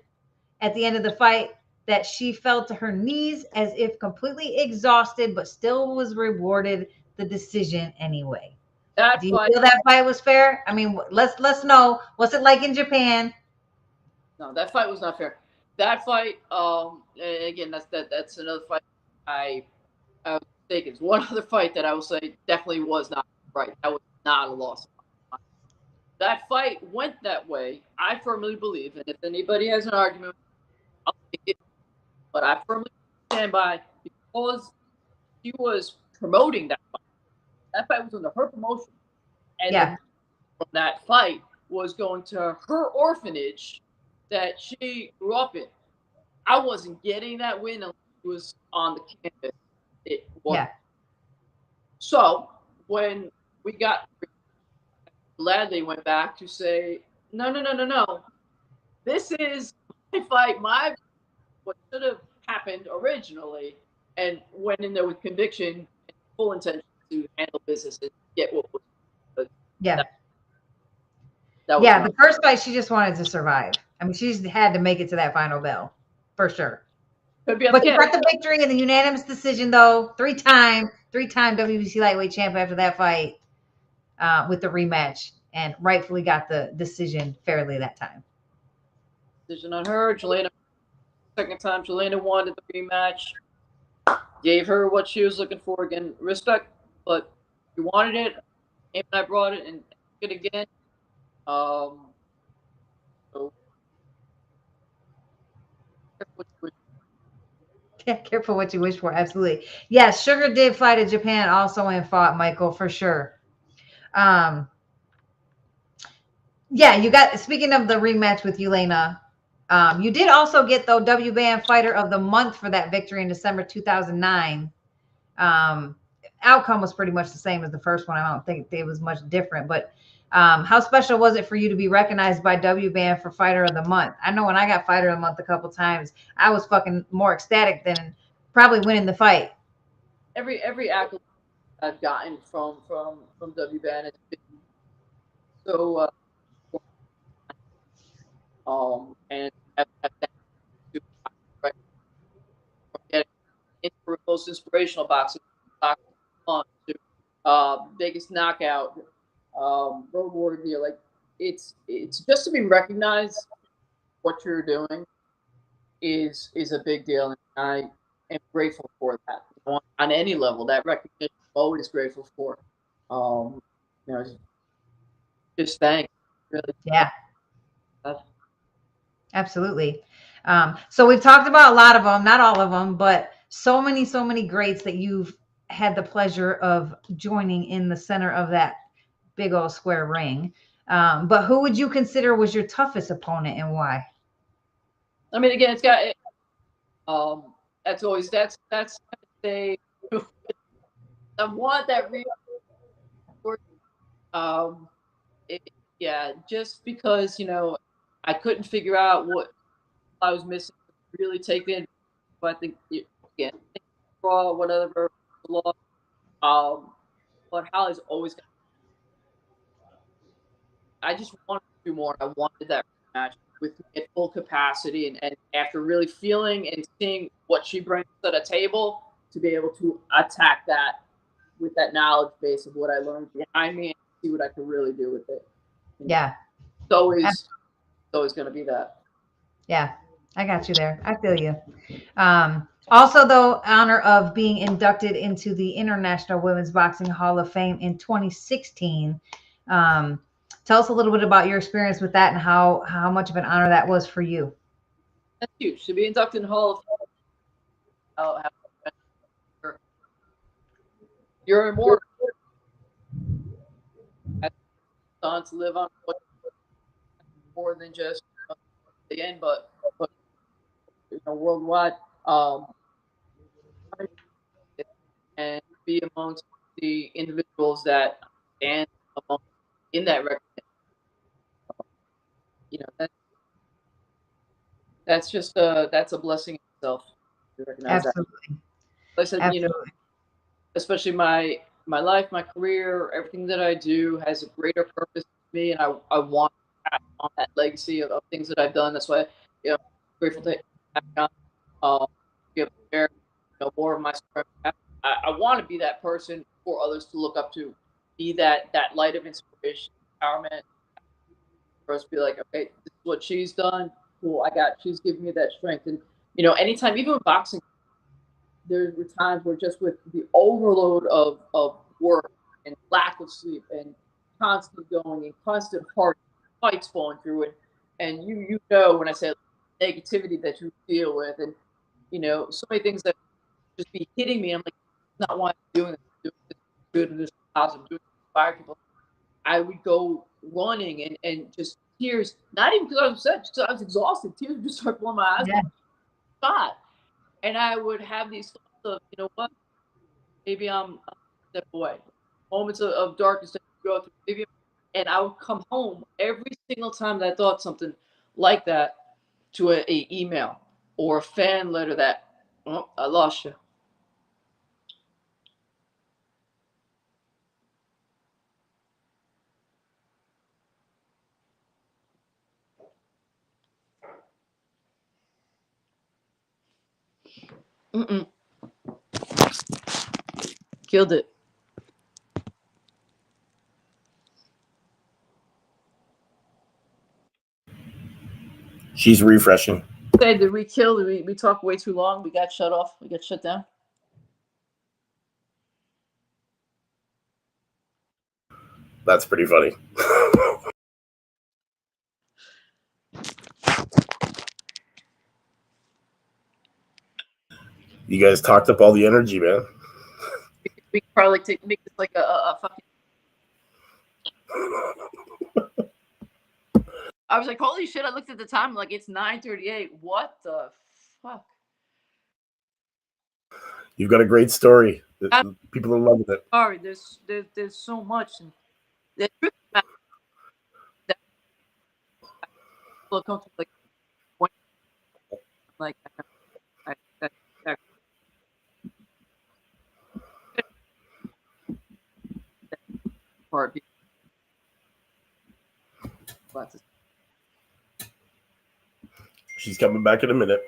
at the end of the fight that she fell to her knees as if completely exhausted, but still was rewarded the decision anyway. Do you feel that fight was fair? I mean, let's know. What's it like in Japan? No, that fight was not fair. That fight, again, that's another fight I was mistaken. It's one other fight that I will say definitely was not right. That was not a loss. That fight went that way. I firmly believe, and if anybody has an argument, I'll take it. But I firmly stand by because she was promoting that fight. That fight was under her promotion. And from that fight was going to her orphanage that she grew up in. I wasn't getting that win unless it was on the campus. It was. Yeah. So when we got glad they went back to say, no. This is my fight, what should have happened originally, and went in there with conviction and full intention to handle business and get what was. That was the first fight she just wanted to survive. I mean, she had to make it to that final bell, for sure. But you got the victory in the unanimous decision, though. Three-time WBC lightweight champ after that fight with the rematch, and rightfully got the decision fairly that time. Decision on her. Jelena, second time, Jelena wanted the rematch. Gave her what she was looking for. Again, respect, but you wanted it. And I brought it and did it again. So careful what you wish for. Absolutely. Yes, Sugar did fly to Japan also and fought Michael for sure. You got, speaking of the rematch with Jelena, you did also get the WBAN Fighter of the Month for that victory in December 2009. outcome was pretty much the same as the first one. I don't think it was much different, but how special was it for you to be recognized by WBAN for Fighter of the Month? I know when I got Fighter of the Month a couple times, I was fucking more ecstatic than probably winning the fight. Every accolade I've gotten from WBAN has been so and I've to right, from getting most inspirational boxing on to biggest knockout, road warrior. Like it's just to be recognized. What you're doing is a big deal, and I am grateful for that. On any level, that recognition, I'm always grateful for. Um, you know, just thanks. Really, Yeah, absolutely. So we've talked about a lot of them, not all of them, but so many greats that you've had the pleasure of joining in the center of that big old square ring. But who would you consider was your toughest opponent and why? I mean, again, it's got. That's always that's say. I want that real. Um, it, yeah, just because I couldn't figure out what I was missing. Really take it. But I think again, raw, whatever law. But Holly's always. I just wanted to do more. I wanted that match with me at full capacity, and after really feeling and seeing what she brings to the table, to be able to attack that with that knowledge base of what I learned behind me and see what I could really do with it. Yeah. It's always going to be that. Yeah, I got you there. I feel you. Also, though, honor of being inducted into the International Women's Boxing Hall of Fame in 2016. Tell us a little bit about your experience with that and how much of an honor that was for you. That's huge. To be inducted in the Hall of Fame, you're immortal. To live on more than just the end, but worldwide, and be amongst the individuals that stand among in that record. That's just that's a blessing in itself to recognize that. Absolutely. Like I said, Absolutely. especially my life, my career, everything that I do has a greater purpose to me, and I want to pass on that legacy of things that I've done. That's why I'm grateful to have be able to share more of my story. I want to be that person for others to look up to, be that light of inspiration, empowerment, for us to be like, okay, this is what she's done. Cool, she's giving me that strength. And anytime, even with boxing, there were times where just with the overload of work and lack of sleep and constant going and constant hard fights going through it, and you know when I say negativity that you deal with, and so many things that just be hitting me. I'm like, that's not why I'm doing this. I'm doing this good and this positive. I'm doing this to inspire people. I would go running and just tears, not even because I was upset, just because I was exhausted. Tears would just start blowing my eyes. Yeah. Shot. And I would have these thoughts of, what? Maybe I'm a step away. Moments of darkness that you go through. Maybe, and I would come home every single time that I thought something like that to a email or a fan letter that, oh, I lost you. Mm-mm. Killed it. She's refreshing. Say, did we kill? Did we talk way too long? We got shut off. We got shut down. That's pretty funny. You guys talked up all the energy, man. We could probably make this like a fucking. I was like, holy shit! I looked at the time, like it's 9:38. What the fuck? You've got a great story. I'm People are loving it. sorry. There's so much. And the truth of the matter is that people come to like point like I part. She's coming back in a minute.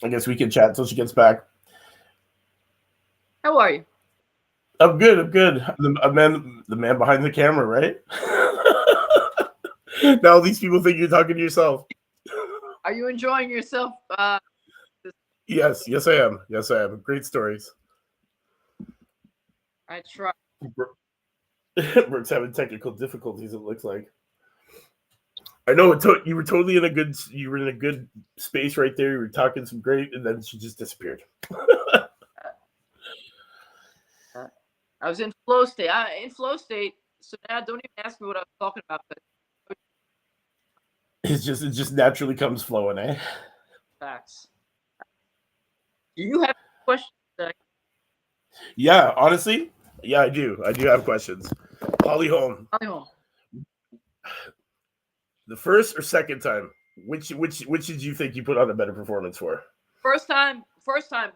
I guess we can chat until she gets back. How are you? I'm good. I'm good. The man behind the camera, right? Now these people think you're talking to yourself. Are you enjoying yourself? Yes, I am. Yes, I am. Great stories. I try. Brooke's having technical difficulties. It looks like. I know you were totally in a good space right there. You were talking some great, and then she just disappeared. I was in flow state. So now don't even ask me what I was talking about. But It just naturally comes flowing, eh? facts. Do you have questions? Yeah, honestly, yeah, I do. I do have questions. Holly Holm, the first or second time, which did you think you put on a better performance for? First time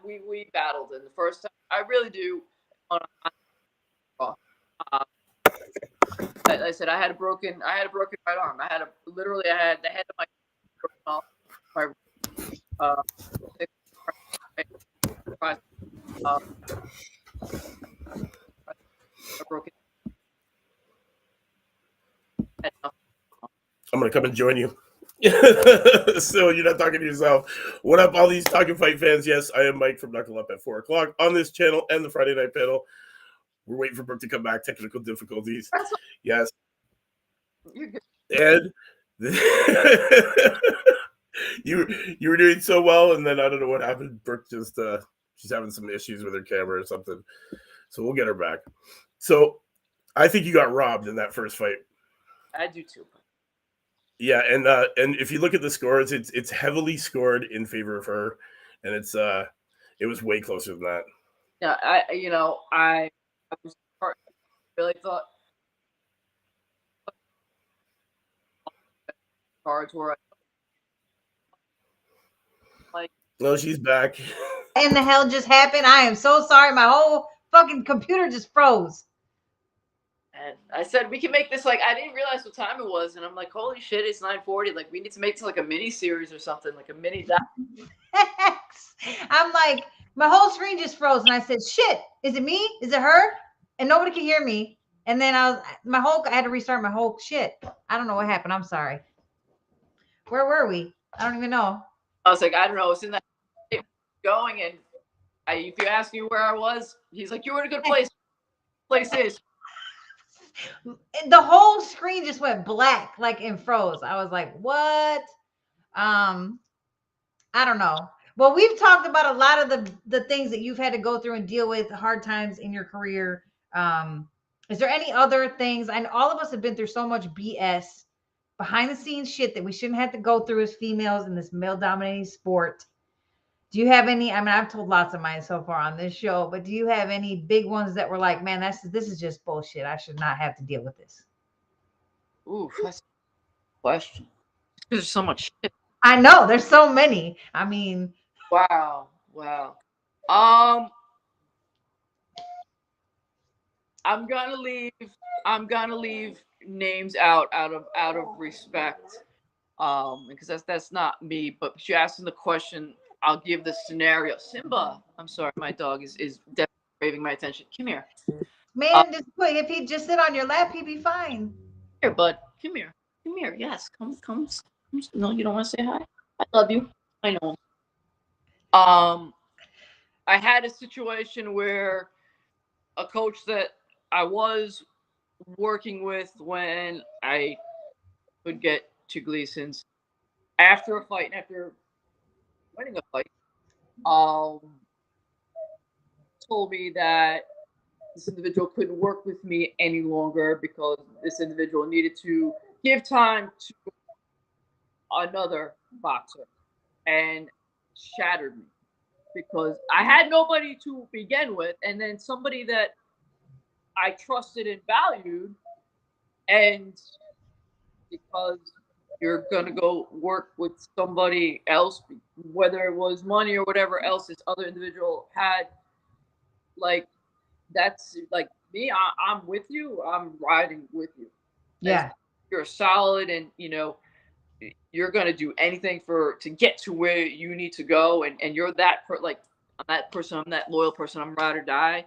we battled, and the first time I really do. I said I had a broken right arm. I had the head of my broken off. Broken. I'm gonna come and join you. So you're not talking to yourself. What up, all these Talkin Fight fans? Yes, I am Mike from Knuckle Up at 4:00 on this channel and the Friday night panel. We're waiting for Brooke to come back. Technical difficulties. Yes. You're good. And you were doing so well, and then I don't know what happened. Brooke just she's having some issues with her camera or something. So we'll get her back. So I think you got robbed in that first fight. I do too. Yeah, and if you look at the scores, it's heavily scored in favor of her, and it was way closer than that. Yeah, I was really thought cards were like. No, she's back. What in the hell just happened? I am so sorry. My whole fucking computer just froze. And I said we can make this like I didn't realize what time it was, and I'm like, holy shit, it's 9:40. Like we need to make this like a mini series or something, like a mini. I'm like, my whole screen just froze, and I said, "Shit, is it me? Is it her?" And nobody could hear me. And then I had to restart my whole shit. I don't know what happened. I'm sorry. Where were we? I don't even know. I was like, I don't know. It's in that going, and if you ask me where I was, he's like, you were in a good place. Place is. The whole screen just went black, like and froze. I was like, what? I don't know. Well, we've talked about a lot of the things that you've had to go through and deal with, hard times in your career. Is there any other things? And all of us have been through so much BS, behind the scenes shit that we shouldn't have to go through as females in this male dominating sport. Do you have any? I mean, I've told lots of mine so far on this show, but do you have any big ones that were like, man, this is just bullshit. I should not have to deal with this. Ooh, that's a question. There's so much shit. I know there's so many. I mean, wow. I'm gonna leave names out of respect, because that's not me. But you asking the question, I'll give the scenario. Simba, I'm sorry, my dog is definitely craving my attention. Come here, man, if he just sit on your lap, he'd be fine. here, bud. Come here. come here. Yes, come. No, you don't want to say hi. I love you. I know. I had a situation where a coach that I was working with when I would get to Gleason's after a fight, and after winning a fight, um, told me that this individual couldn't work with me any longer because this individual needed to give time to another boxer, and shattered me because I had nobody to begin with, and then somebody that I trusted and valued, and because you're gonna go work with somebody else, whether it was money or whatever else this other individual had, like that's like me. I'm with you. I'm riding with you. As Yeah. you're solid, and you're gonna do anything to get to where you need to go, and you're like I'm that person. I'm that loyal person. I'm ride or die,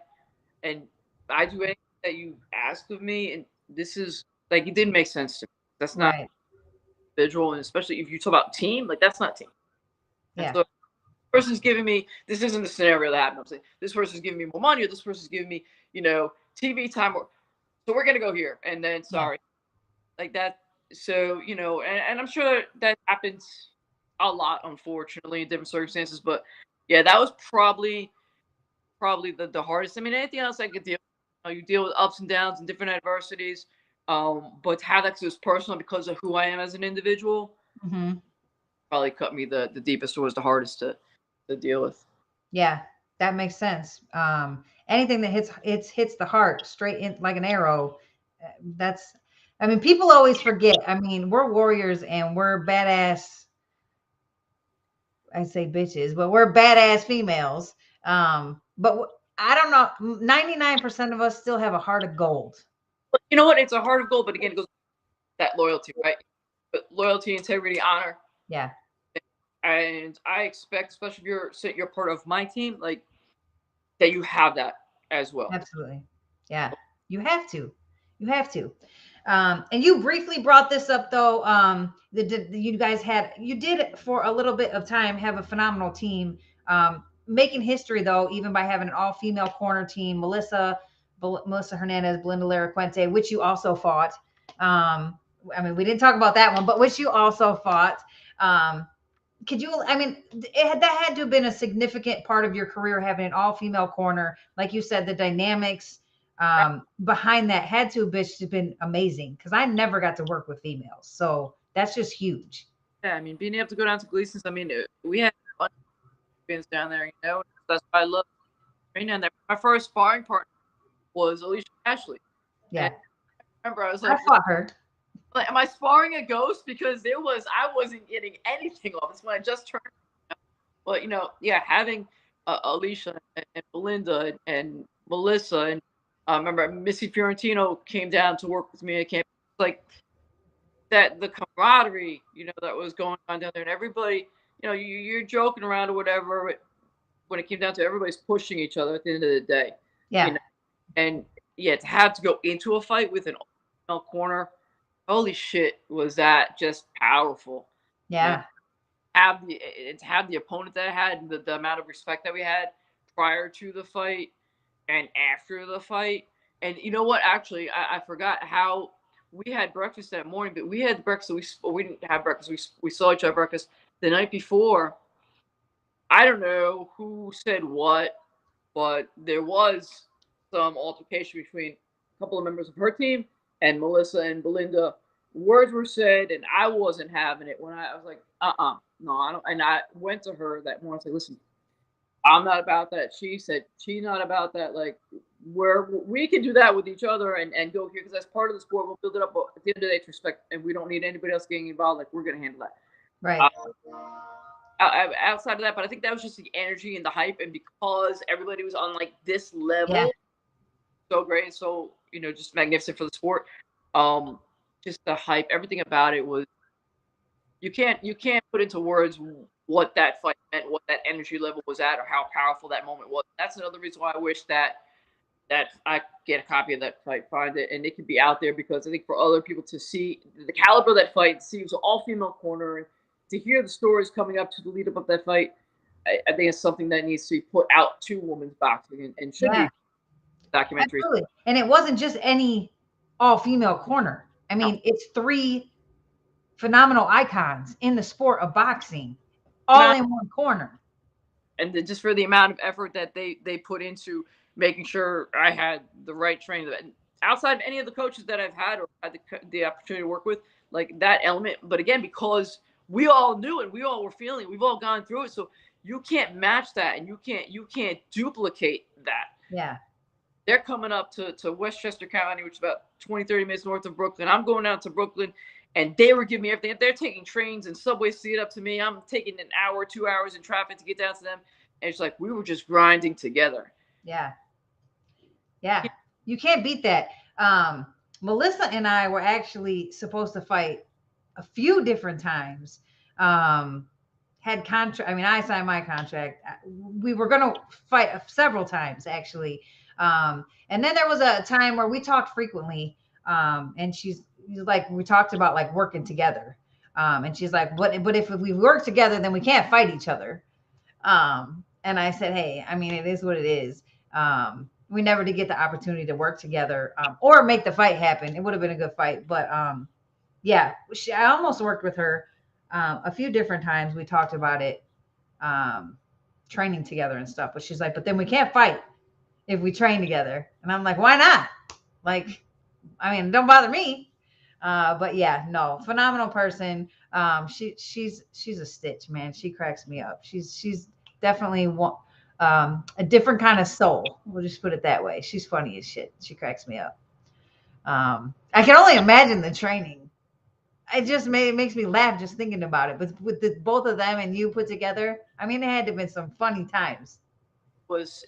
and I do anything that you ask of me. And this is like it didn't make sense to me. That's not Right. individual, and especially if you talk about team, like that's not team. And Yeah. so person's giving me this isn't the scenario that happened. I'm saying this person's giving me more money, or this person's giving me TV time, or so we're gonna go here, and then Yeah. sorry, like that. So and I'm sure that happens a lot, unfortunately, in different circumstances. But yeah, that was probably the hardest. I mean, anything else I could deal. You deal with ups and downs and different adversities, but to have that was personal because of who I am as an individual Hmm. probably cut me the deepest or was the hardest to deal with. Yeah, that makes sense. Anything that hits the heart straight in like an arrow. That's, I mean, people always forget. I mean, we're warriors and we're badass. I say bitches, but we're badass females. But I don't know. 99% of us still have a heart of gold. But you know what? It's a heart of gold, but again, it goes that loyalty, right? But loyalty, integrity, honor, Yeah, and I expect, especially if you're part of my team, like that you have that as well. absolutely. Yeah, you have to. You have to. And you briefly brought this up though. You guys you did for a little bit of time have a phenomenal team. Making history though, even by having an all-female corner team, Melissa Hernandez, Belinda Laraquente, which you also fought. I mean, we didn't talk about that one, but which you also fought. Um, could you, I mean, that had to have been a significant part of your career, having an all-female corner. Like you said, the dynamics behind that had to have been amazing, because I never got to work with females. So that's just huge. Yeah, I mean, being able to go down to Gleason's, I mean, we had fun experience down there, that's why I love training down there. My first sparring partner was Alicia Ashley. Yeah. And I remember I was I like, fought her. am I sparring a ghost? Because I wasn't getting anything off. It's when I just turned. But yeah, having Alicia and Belinda and Melissa, and I remember Missy Fiorentino came down to work with me at camp. Like that, the camaraderie, that was going on down there, and everybody, you're joking around or whatever. But when it came down to it, everybody's pushing each other at the end of the day. Yeah. And yeah, to have to go into a fight with an all corner, holy shit, was that just powerful. Yeah. To have the opponent that I had, and the amount of respect that we had prior to the fight and after the fight. And you know what? Actually, I forgot how we had breakfast that morning, but we had breakfast. We didn't have breakfast. We saw each other breakfast the night before. I don't know who said what, but there was some altercation between a couple of members of her team and Melissa and Belinda. Words were said, and I wasn't having it. When I was like, no, I don't. And I went to her that morning. I was like, listen, I'm not about that. She said she's not about that. Like, we can do that with each other and go here, because that's part of the sport. We'll build it up. But at the end of the day, it's respect, and we don't need anybody else getting involved. Like, we're gonna handle that. Right. Outside of that, but I think that was just the energy and the hype, and because everybody was on like this level, so great and so just magnificent for the sport. Just the hype, everything about it was you can't put into words what that fight meant, what that energy level was at, or how powerful that moment was. That's another reason why I wish that that I get a copy of that fight, find it, and it can be out there, because I think for other people to see the caliber of that fight, see it was an all-female corner, and to hear the stories coming up to the lead up of that fight, I think it's something that needs to be put out to women's boxing, and should Yeah. be documentaries. Absolutely. And it wasn't just any all-female corner. I mean, it's 3 phenomenal icons in the sport of boxing, all in one corner. And just for the amount of effort that they put into making sure I had the right training. Outside of any of the coaches that I've had or had the opportunity to work with, like that element. But again, because we all knew it, we all were feeling it, we've all gone through it. So you can't match that, and you can't duplicate that. Yeah. They're coming up to Westchester County, which is about 20, 30 minutes north of Brooklyn. I'm going out to Brooklyn, and they were giving me everything. They're taking trains and subways to get up to me. I'm taking an hour, 2 hours in traffic to get down to them. And it's like we were just grinding together. Yeah. Yeah. You can't beat that. Melissa and I were actually supposed to fight a few different times. Had contract. I mean, I signed my contract. We were going to fight several times, actually. And then there was a time where we talked frequently. And she's like, we talked about like working together. And she's like, but if we work together, then we can't fight each other. And I said, hey, I mean, it is what it is. We never did get the opportunity to work together, or make the fight happen. It would have been a good fight, but, yeah, I almost worked with her, a few different times. We talked about it, training together and stuff, but she's like, but then we can't fight if we train together. And I'm like, why not? Like, I mean, don't bother me. But yeah, no, phenomenal person. She's a stitch, man. She cracks me up. She's definitely a different kind of soul. We'll just put it that way. She's funny as shit. She cracks me up. I can only imagine the training. It makes me laugh just thinking about it. But with both of them and you put together, I mean, it had to have been some funny times.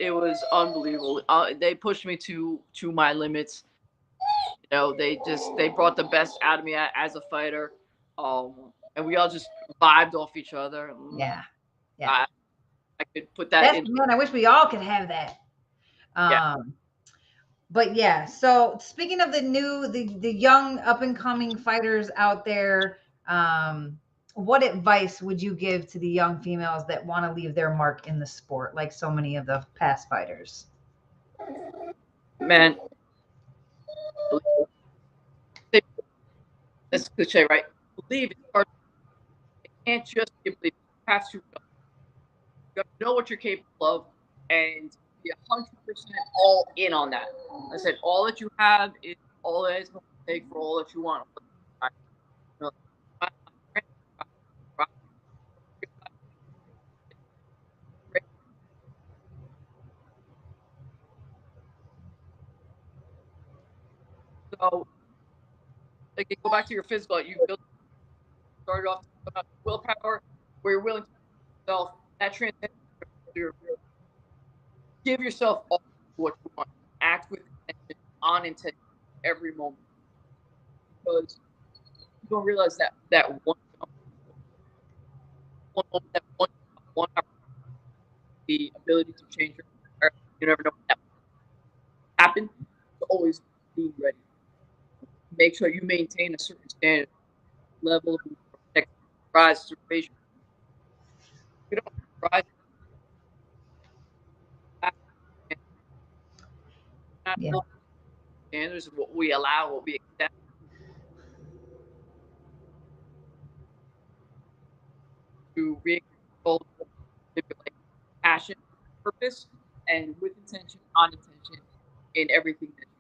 It was unbelievable. They pushed me to my limits. You know, they brought the best out of me as a fighter, and we all just vibed off each other. Yeah. I could put that in. Man, I wish we all could have that. But yeah, so speaking of the young up and coming fighters out there, what advice would you give to the young females that want to leave their mark in the sport, like so many of the past fighters? Man, that's cliche, right? Believe it's hard. It can't just be believe. You have to know what you're capable of and be 100% all in on that. I said, all that you have is all that is going to take for all that you want. So, like, go back to your physical. You started off about willpower, where you're willing to yourself. That transcends your give yourself all what you want. Act with intention, on intention, every moment. Because you don't realize that one moment, that one hour, the ability to change your life. You never know what that will happen. So always be ready. Make sure you maintain a certain standard level of rise to raise. You don't rise. Yeah. Standards of what we allow, what we accept. To re-control, manipulate, passion, purpose, and with intention, on intention, in everything that you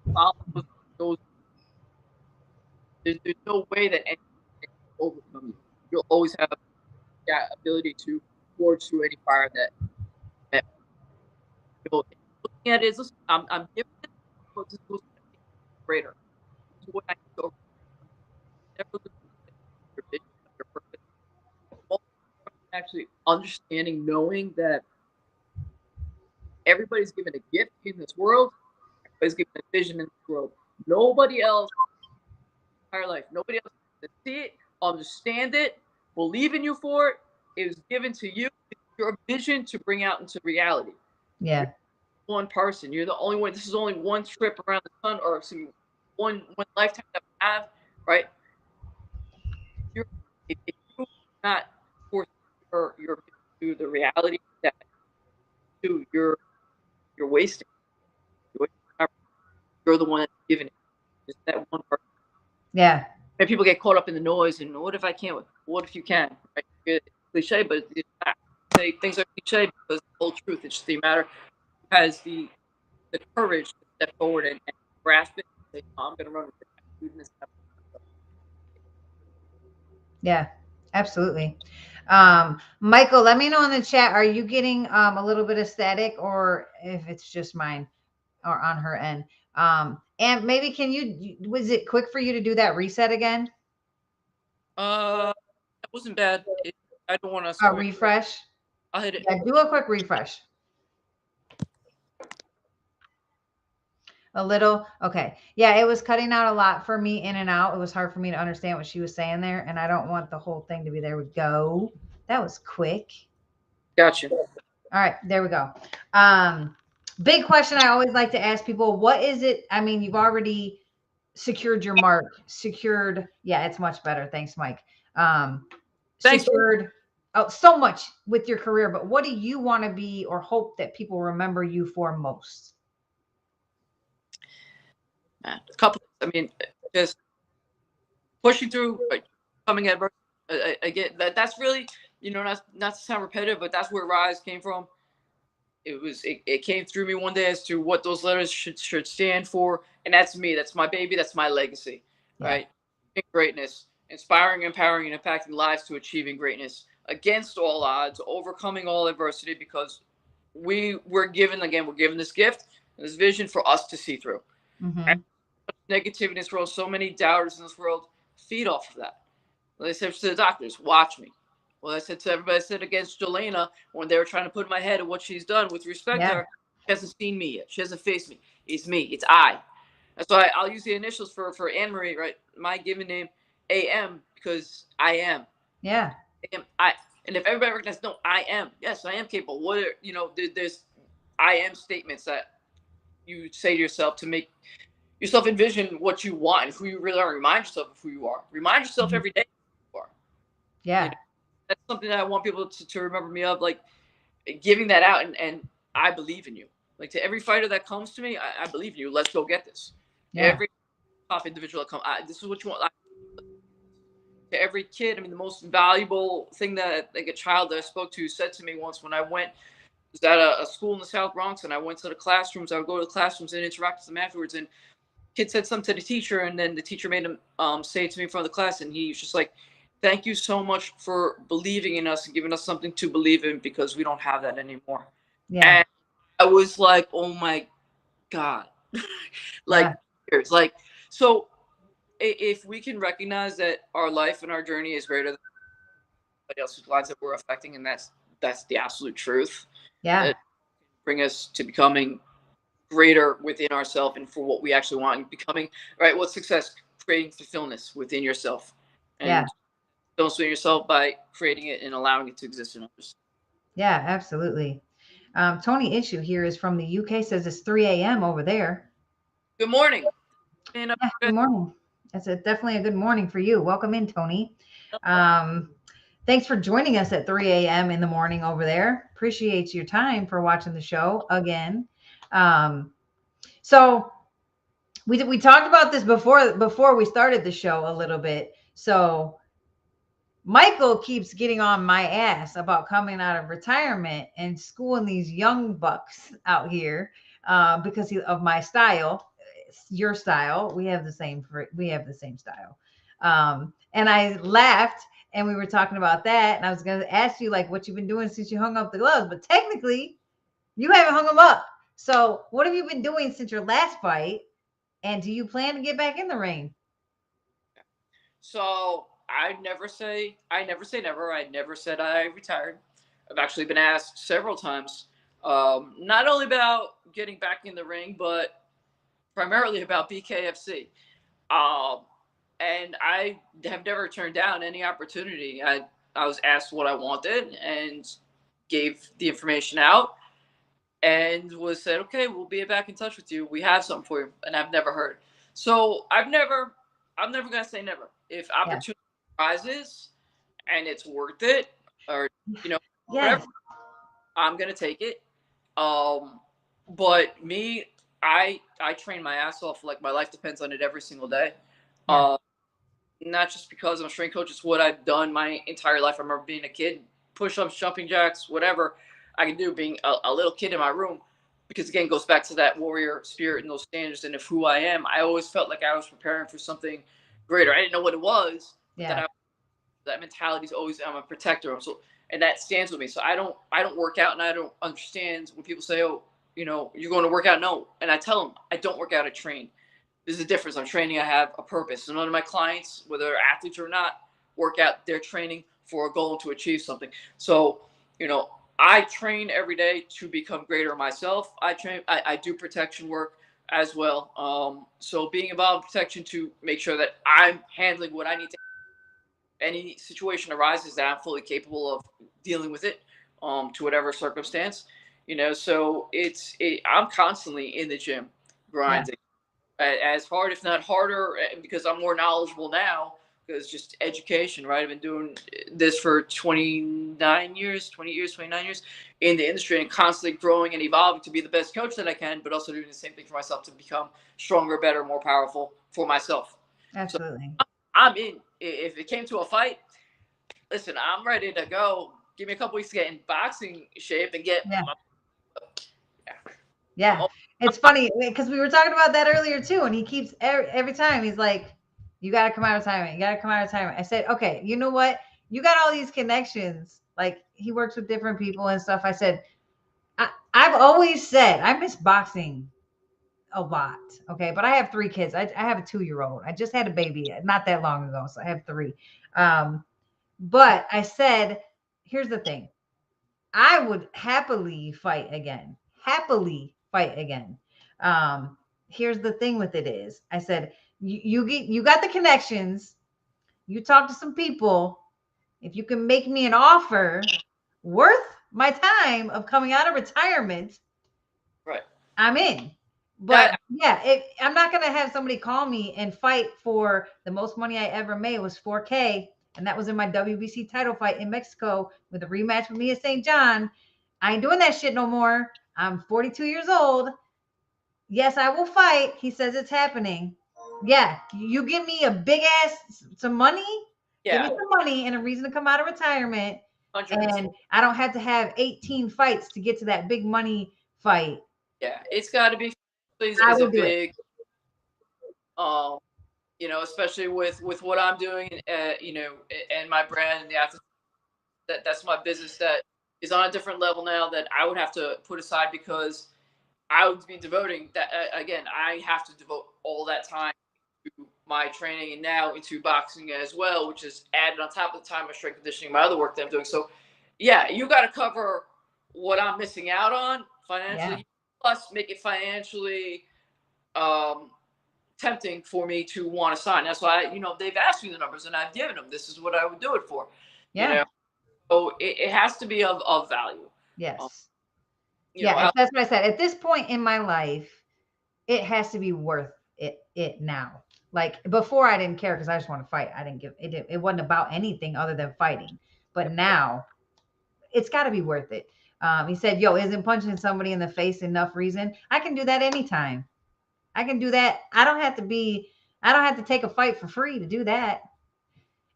do. Follow those. There's no way that anything can overcome you. You'll always have that ability to forge through any fire that you know, looking at it is, listen, I'm giving this, but this was greater. This is what I can go. Never look at your vision, your purpose. Actually understanding, knowing that everybody's given a gift in this world, everybody's given a vision in this world. Nobody else, entire life, nobody else can see it, understand it, believe in you for it. It was given to you. It's your vision to bring out into reality. Yeah. one person. You're the only one. This is only one trip around the sun, or excuse me, one lifetime that we have, right? If you're not forced to the reality that you're wasting. You're, wasting you're the one that's giving it. Just that one person. Yeah. And people get caught up in the noise and what if I can't? What if you can? Right? It's cliche, but it's not. Say things are cliche because the whole truth. It's just the matter who has the courage to step forward and grasp it and say, no, I'm going to run with this. Yeah, absolutely. Michael, let me know in the chat. Are you getting a little bit of static, or if it's just mine or on her end? And maybe was it quick for you to do that reset again? That wasn't bad. I don't want to. Refresh. I'll hit it. Yeah, do a quick refresh. A little. Okay. Yeah, it was cutting out a lot for me, in and out. It was hard for me to understand what she was saying there, and I don't want the whole thing to be there. We go. That was quick. Gotcha. All right, there we go. Big question I always like to ask people, what is it? I mean, you've already secured your mark. Yeah, it's much better. Thanks, Mike. Thanks. Secured so much with your career, but what do you want to be or hope that people remember you for most? A couple. I mean, just pushing through, coming at again. That's really, not to sound repetitive, but that's where Rise came from. It came through me one day as to what those letters should stand for, and that's me. That's my baby. That's my legacy, right? Greatness, inspiring, empowering, and impacting lives to achieving greatness against all odds, overcoming all adversity, because we're given this gift, this vision for us to see through. Mm-hmm. Negativity in this world, so many doubters in this world feed off of that. Well, they said to the doctors, watch me. Well, I said to everybody, I said against Jelena when they were trying to put in my head of what she's done with respect to her. She hasn't seen me yet. She hasn't faced me. It's me. It's I. And so I'll use the initials for Ann Marie, right? My given name, AM, because I am. Yeah. I. And if everybody recognizes, no, I am. Yes, I am capable. There's I am statements that you say to yourself to make yourself envision what you want and who you really are. Remind yourself of who you are. Remind yourself every day who you are. Yeah. That's something that I want people to remember me of, like giving that out. And I believe in you. Like to every fighter that comes to me, I believe in you. Let's go get this. Yeah. Every top individual that comes, this is what you want. To every kid, I mean, the most valuable thing that like a child that I spoke to said to me once when I was at a school in the South Bronx, and I went to the classrooms. I would go to the classrooms and interact with them afterwards. And kid said something to the teacher, and then the teacher made him say it to me in front of the class, and he was just like, thank you so much for believing in us and giving us something to believe in, because we don't have that anymore. Yeah. And I was like, oh my God. So if we can recognize that our life and our journey is greater than anybody else's lives that we're affecting, and that's the absolute truth. Yeah. It bring us to becoming greater within ourselves and for what we actually want, and becoming, right, what's success? Creating fulfillment within yourself. And fulfillment within yourself by creating it and allowing it to exist in others. Yeah, absolutely. Tony Issue here is from the UK, says it's 3 a.m. over there. Good morning. Good morning. That's definitely a good morning for you. Welcome in, Tony. Thanks for joining us at 3 a.m. in the morning over there. Appreciate your time for watching the show again. So we talked about this before we started the show a little bit. So Michael keeps getting on my ass about coming out of retirement and schooling these young bucks out here because of my style, your style. We have the same style. And I laughed, and we were talking about that. And I was going to ask you like what you've been doing since you hung up the gloves, but technically you haven't hung them up. So what have you been doing since your last fight? And do you plan to get back in the ring? So I never say never. I never said I retired. I've actually been asked several times, not only about getting back in the ring, but primarily about BKFC. And I have never turned down any opportunity. I was asked what I wanted and gave the information out. and was said, okay, we'll be back in touch with you. We have something for you. And I've never heard. So I'm never going to say never. If opportunity arises and it's worth it, or, whatever, Yes. I'm going to take it. But me, I train my ass off. Like, my life depends on it every single day. Yeah. Not just because I'm a strength coach, it's what I've done my entire life. I remember being a kid, push-ups, jumping jacks, whatever I could do, being a little kid in my room, because again, it goes back to that warrior spirit and those standards and of who I am. I always felt like I was preparing for something greater. I didn't know what it was, but that mentality is always, I'm a protector. So, and that stands with me. So I don't work out, and I don't understand when people say, oh, you're going to work out. No. And I tell them, I don't work out, I train. There's a difference. I'm training. I have a purpose. And none of my clients, whether they're athletes or not, work out. They're training for a goal to achieve something. So, I train every day to become greater myself. I do protection work as well. So being involved in protection to make sure that I'm handling what I need to. Any situation arises that I'm fully capable of dealing with it, to whatever circumstance, So I'm constantly in the gym grinding. As hard, if not harder, because I'm more knowledgeable now, because just education, right? I've been doing this for 29 years in the industry, and constantly growing and evolving to be the best coach that I can, but also doing the same thing for myself to become stronger, better, more powerful for myself. Absolutely. So I'm in. If it came to a fight, listen, I'm ready to go. Give me a couple weeks to get in boxing shape and get. Yeah. It's funny because we were talking about that earlier too, and he keeps every time he's like, "You got to come out of retirement. You got to come out of retirement." I said, "Okay, you know what? You got all these connections. Like, he works with different people and stuff." I said, I've always said I miss boxing a lot. Okay, but I have 3 kids. I have a 2-year-old. I just had a baby not that long ago, so I have 3. But I said, here's the thing. I would happily fight again. Here's the thing with it is, I said, you got the connections. You talk to some people. If you can make me an offer worth my time of coming out of retirement, right, I'm in. But I'm not going to have somebody call me and fight for the most money I ever made was $4K. And that was in my WBC title fight in Mexico with a rematch with me at St. John. I ain't doing that shit no more. I'm 42 years old. Yes, I will fight. He says it's happening. Yeah, you give me a big ass, some money. Give me some money and a reason to come out of retirement. 100%. And I don't have to have 18 fights to get to that big money fight. Yeah, it's got to be. I will do it. Especially with what I'm doing, and my brand and the athletes, that's my business that is on a different level now that I would have to put aside, because I would be devoting that again. I have to devote all that time to my training and now into boxing as well, which is added on top of the time of strength conditioning, my other work that I'm doing. So, yeah, you got to cover what I'm missing out on financially, plus make it financially tempting for me to want to sign. That's why, they've asked me the numbers and I've given them. This is what I would do it for. Yeah. So it has to be of value. Yes. That's what I said. At this point in my life, it has to be worth it now. Like, before, I didn't care because I just want to fight. I didn't give it. It wasn't about anything other than fighting. But now, it's got to be worth it. He said, "Yo, isn't punching somebody in the face enough reason? I can do that anytime. I can do that. I don't have to take a fight for free to do that."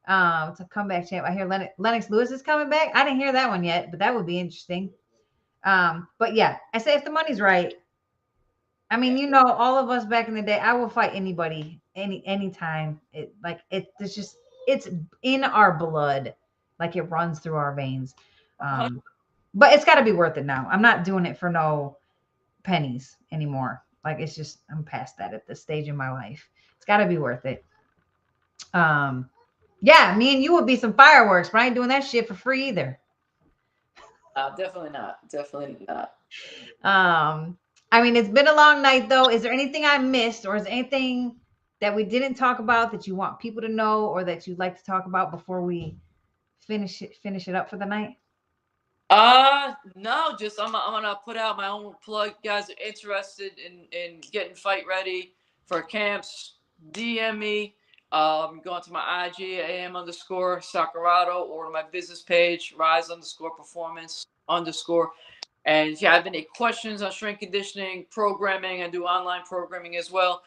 It's a comeback champ. I hear Lennox Lewis is coming back. I didn't hear that one yet, but that would be interesting. But yeah, I say if the money's right. I mean, all of us back in the day, I will fight anybody, anytime. It's in our blood, like it runs through our veins. But it's got to be worth it now. I'm not doing it for no pennies anymore. Like, it's just, I'm past that at this stage in my life. It's got to be worth it. Yeah, me and you would be some fireworks, but I ain't doing that shit for free either. Definitely not. I mean, it's been a long night though. Is there anything I missed, or is there anything that we didn't talk about that you want people to know, or that you'd like to talk about before we finish it up for the night? No, just I'm gonna put out my own plug. You guys are interested in getting fight ready for camps? DM me. Go onto my IG am_Saccurato or to my business page rise_performance_. And if you have any questions on strength conditioning, programming, I do online programming as well.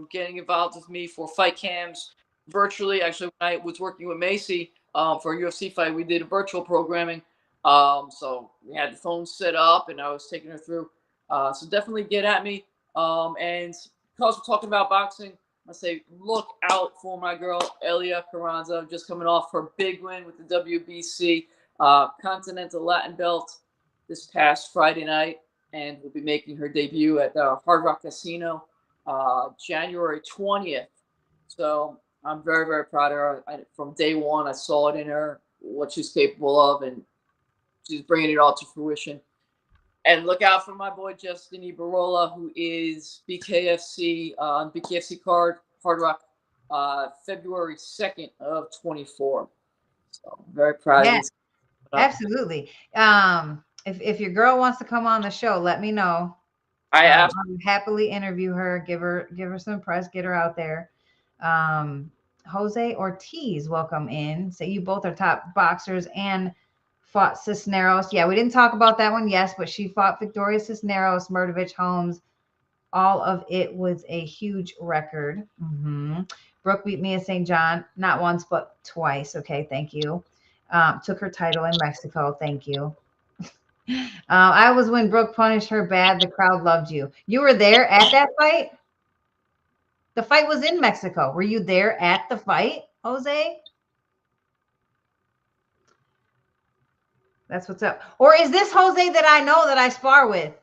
Getting involved with me for fight cams virtually. Actually, when I was working with Macy for a UFC fight, we did a virtual programming. So we had the phone set up and I was taking her through. So definitely get at me. And because we're talking about boxing, I say look out for my girl Elia Carranza, just coming off her big win with the WBC Continental Latin Belt this past Friday night, and will be making her debut at the Hard Rock Casino January 20th. So I'm very, very proud of her. From day one, I saw it in her, what she's capable of, and she's bringing it all to fruition. And look out for my boy Justin Ibarola, who is BKFC on BKFC card Hard Rock February 2nd of 24. So I'm very proud of Yeah, this. absolutely. If your girl wants to come on the show, let me know. I would happily interview her, give her some press, get her out there. Jose Ortiz, welcome in. So you both are top boxers and fought Cisneros. Yeah, we didn't talk about that one, yes, but she fought Victoria Cisneros, Murdovich Holmes. All of it was a huge record. Brooke beat Mia St. John, not once, but twice. Okay, thank you. Took her title in Mexico. Thank you. I was when Brooke punished her bad. The crowd loved you. You were there at that fight? The fight was in Mexico. Were you there at the fight, Jose? That's what's up. Or is this Jose that I know that I spar with?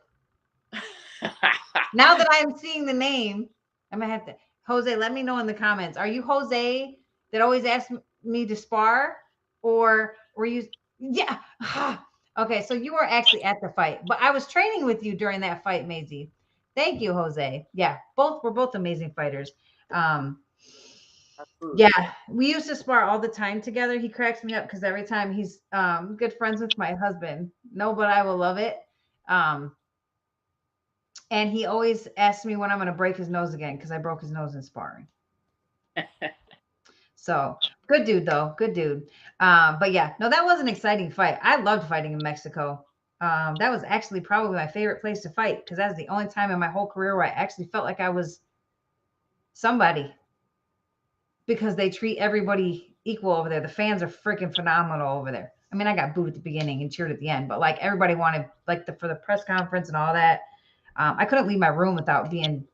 Now that I'm seeing the name, I'm going to have to. Jose, let me know in the comments. Are you Jose that always asks me to spar? Or were you? Yeah. Okay, so you were actually at the fight, but I was training with you during that fight, Maisie. Thank you, Jose. Yeah, we're both amazing fighters. Yeah, we used to spar all the time together. He cracks me up because every time he's good friends with my husband. No, but I will love it. And he always asks me when I'm going to break his nose again because I broke his nose in sparring. So good dude, though. Good dude. But yeah, no, that was an exciting fight. I loved fighting in Mexico. That was actually probably my favorite place to fight because that's the only time in my whole career where I actually felt like I was somebody, because they treat everybody equal over there. The fans are freaking phenomenal over there. I mean, I got booed at the beginning and cheered at the end, but like everybody wanted, like for the press conference and all that. I couldn't leave my room without being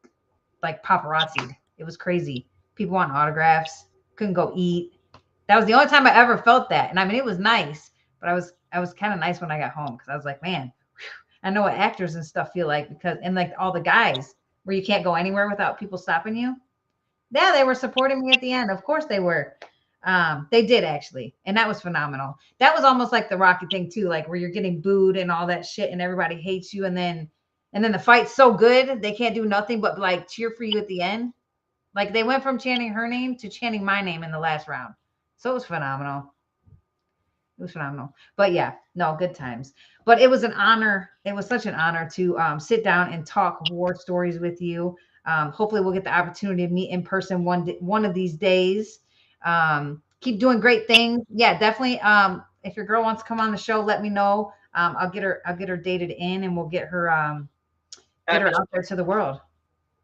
like paparazzi. It was crazy. People wanting autographs. Couldn't go eat. That was the only time I ever felt that. And I mean, it was nice, but I was kind of nice when I got home because I was like, man, I know what actors and stuff feel like, because, and like all the guys where you can't go anywhere without people stopping you. Yeah, they were supporting me at the end. Of course they were. They did actually. And that was phenomenal. That was almost like the Rocky thing too, like where you're getting booed and all that shit and everybody hates you. And then the fight's so good, they can't do nothing but like cheer for you at the end. Like they went from chanting her name to chanting my name in the last round. So it was phenomenal. It was phenomenal. But yeah, no, good times. But it was an honor. It was such an honor to sit down and talk war stories with you. Hopefully we'll get the opportunity to meet in person one of these days. Keep doing great things. Yeah, definitely. If your girl wants to come on the show, let me know. I'll get her dated in and we'll get her out there to the world.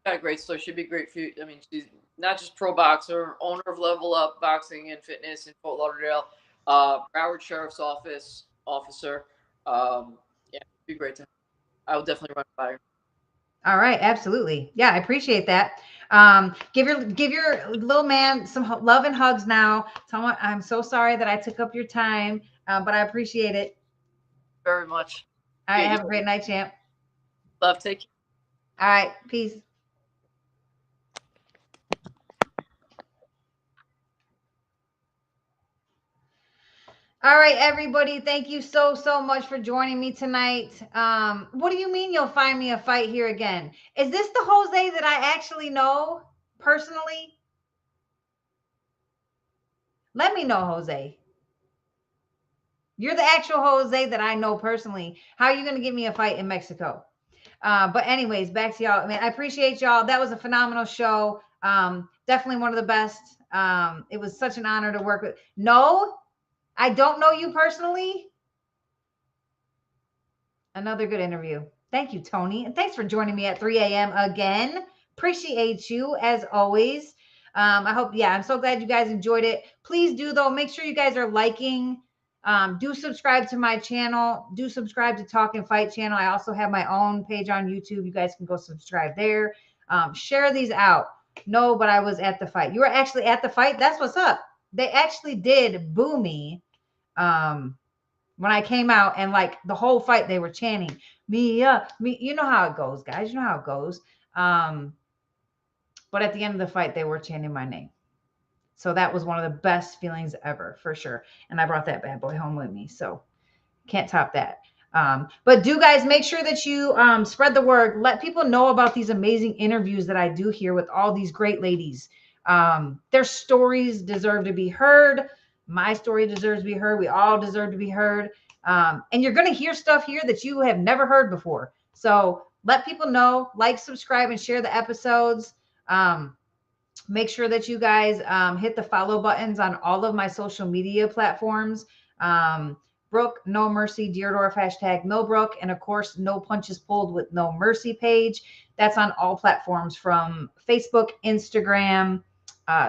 Yeah, great. So she'd be great for you. I mean, she's not just pro boxer, owner of Level Up Boxing and Fitness in Fort Lauderdale, Broward Sheriff's Office officer. Yeah, it'd be great to. I would definitely run by her. All right, absolutely. Yeah, I appreciate that. Give your little man some love and hugs now. Tell him I'm so sorry that I took up your time, but I appreciate it. Very much. All right, have a great night, champ. Love, take care. All right, peace. All right, everybody. Thank you so much for joining me tonight. What do you mean you'll find me a fight here again? Is this the Jose that I actually know personally? Let me know, Jose. You're the actual Jose that I know personally. How are you going to give me a fight in Mexico? But anyways, back to y'all. Man, I appreciate y'all. That was a phenomenal show. Definitely one of the best. It was such an honor to work with. No, I don't know you personally. Another good interview. Thank you, Tony. And thanks for joining me at 3 a.m. again. Appreciate you as always. I hope, yeah, I'm so glad you guys enjoyed it. Please do, though, make sure you guys are liking. Do subscribe to my channel. Do subscribe to Talkin Fight channel. I also have my own page on YouTube. You guys can go subscribe there. Share these out. No, but I was at the fight. You were actually at the fight? That's what's up. They actually did boo me. When I came out, and like the whole fight, they were chanting me. You know how it goes, guys. You know how it goes. But at the end of the fight, they were chanting my name. So that was one of the best feelings ever, for sure. And I brought that bad boy home with me. So can't top that. But do guys make sure that you spread the word. Let people know about these amazing interviews that I do here with all these great ladies. Their stories deserve to be heard. My story deserves to be heard. We all deserve to be heard. And you're going to hear stuff here that you have never heard before. So let people know, like, subscribe, and share the episodes. Make sure that you guys hit the follow buttons on all of my social media platforms. Brooke, No Mercy, Dierdorff, #Millbrook. And of course, No Punches Pulled with No Mercy page. That's on all platforms from Facebook, Instagram,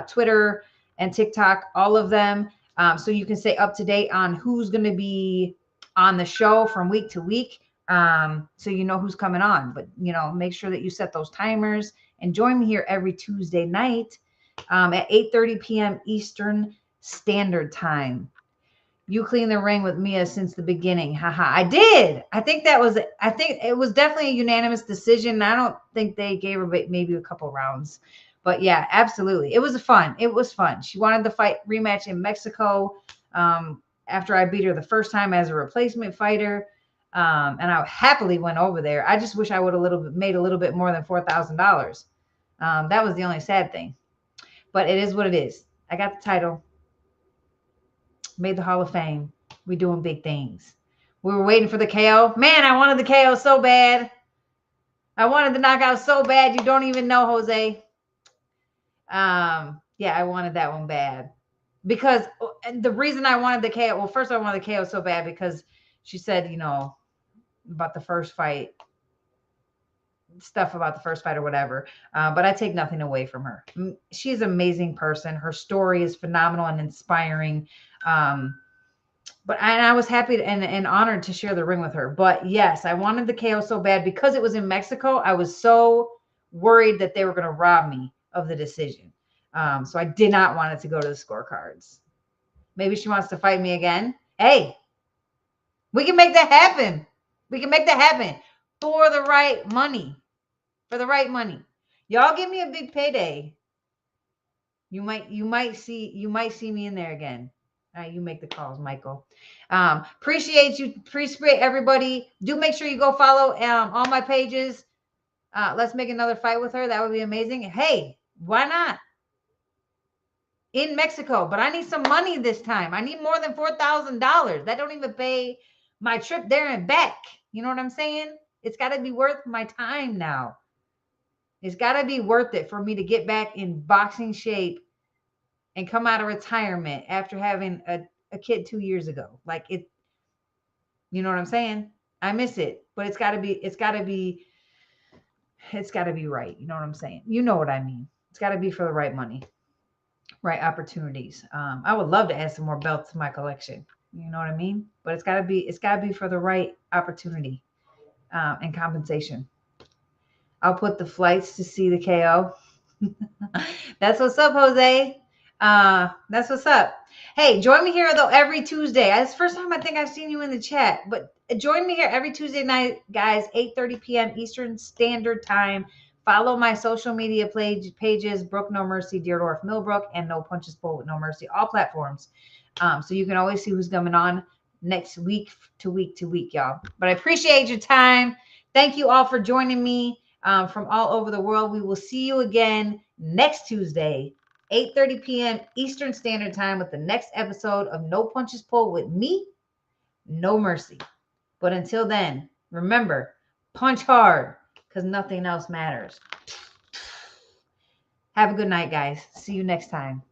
Twitter, and TikTok, all of them. So you can stay up to date on who's going to be on the show from week to week. So you know who's coming on. But, make sure that you set those timers and join me here every Tuesday night at 8:30 p.m. Eastern Standard Time. You clean the ring with Mia since the beginning. Haha. I did. I think it was definitely a unanimous decision. I don't think they gave her maybe a couple rounds. But yeah, absolutely. It was fun. It was fun. She wanted the fight rematch in Mexico after I beat her the first time as a replacement fighter. And I happily went over there. I just wish I would have made a little bit more than $4,000. That was the only sad thing. But it is what it is. I got the title. Made the Hall of Fame. We doing big things. We were waiting for the KO. Man, I wanted the KO so bad. I wanted the knockout so bad. You don't even know, Jose. Yeah, I wanted that one bad. Because the reason I wanted the KO, well, first I wanted the KO so bad because she said, about the first fight, stuff about the first fight or whatever. But I take nothing away from her. She's an amazing person. Her story is phenomenal and inspiring. But I was happy and honored to share the ring with her. But yes, I wanted the KO so bad because it was in Mexico. I was so worried that they were going to rob me of the decision. So I did not want it to go to the scorecards. Maybe she wants to fight me again. Hey, we can make that happen. We can make that happen for the right money. For the right money. Y'all give me a big payday. You might see me in there again. All right, you make the calls, Michael. Appreciate you. Appreciate everybody. Do make sure you go follow all my pages. Let's make another fight with her. That would be amazing. Hey, why not? In Mexico, but I need some money this time. I need more than $4,000. That don't even pay my trip there and back. You know what I'm saying? It's got to be worth my time now. It's got to be worth it for me to get back in boxing shape and come out of retirement after having a kid 2 years ago. Like it, you know what I'm saying? I miss it, but it's got to be right. You know what I'm saying? You know what I mean? It's got to be for the right money, right opportunities. I would love to add some more belts to my collection. You know what I mean? But it's got to be for the right opportunity and compensation. I'll put the flights to see the KO. That's what's up, Jose. That's what's up. Hey, join me here though every Tuesday. It's the first time I think I've seen you in the chat, but join me here every Tuesday night, guys, 8:30 p.m. Eastern Standard Time. Follow my social media pages, Brooke No Mercy, Dierdorff-Millbrook, and No Punches Pulled with No Mercy, all platforms. So you can always see who's coming on next week to week, y'all. But I appreciate your time. Thank you all for joining me from all over the world. We will see you again next Tuesday, 8:30 p.m. Eastern Standard Time with the next episode of No Punches Pulled with me, no mercy. But until then, remember, punch hard because nothing else matters. Have a good night, guys. See you next time.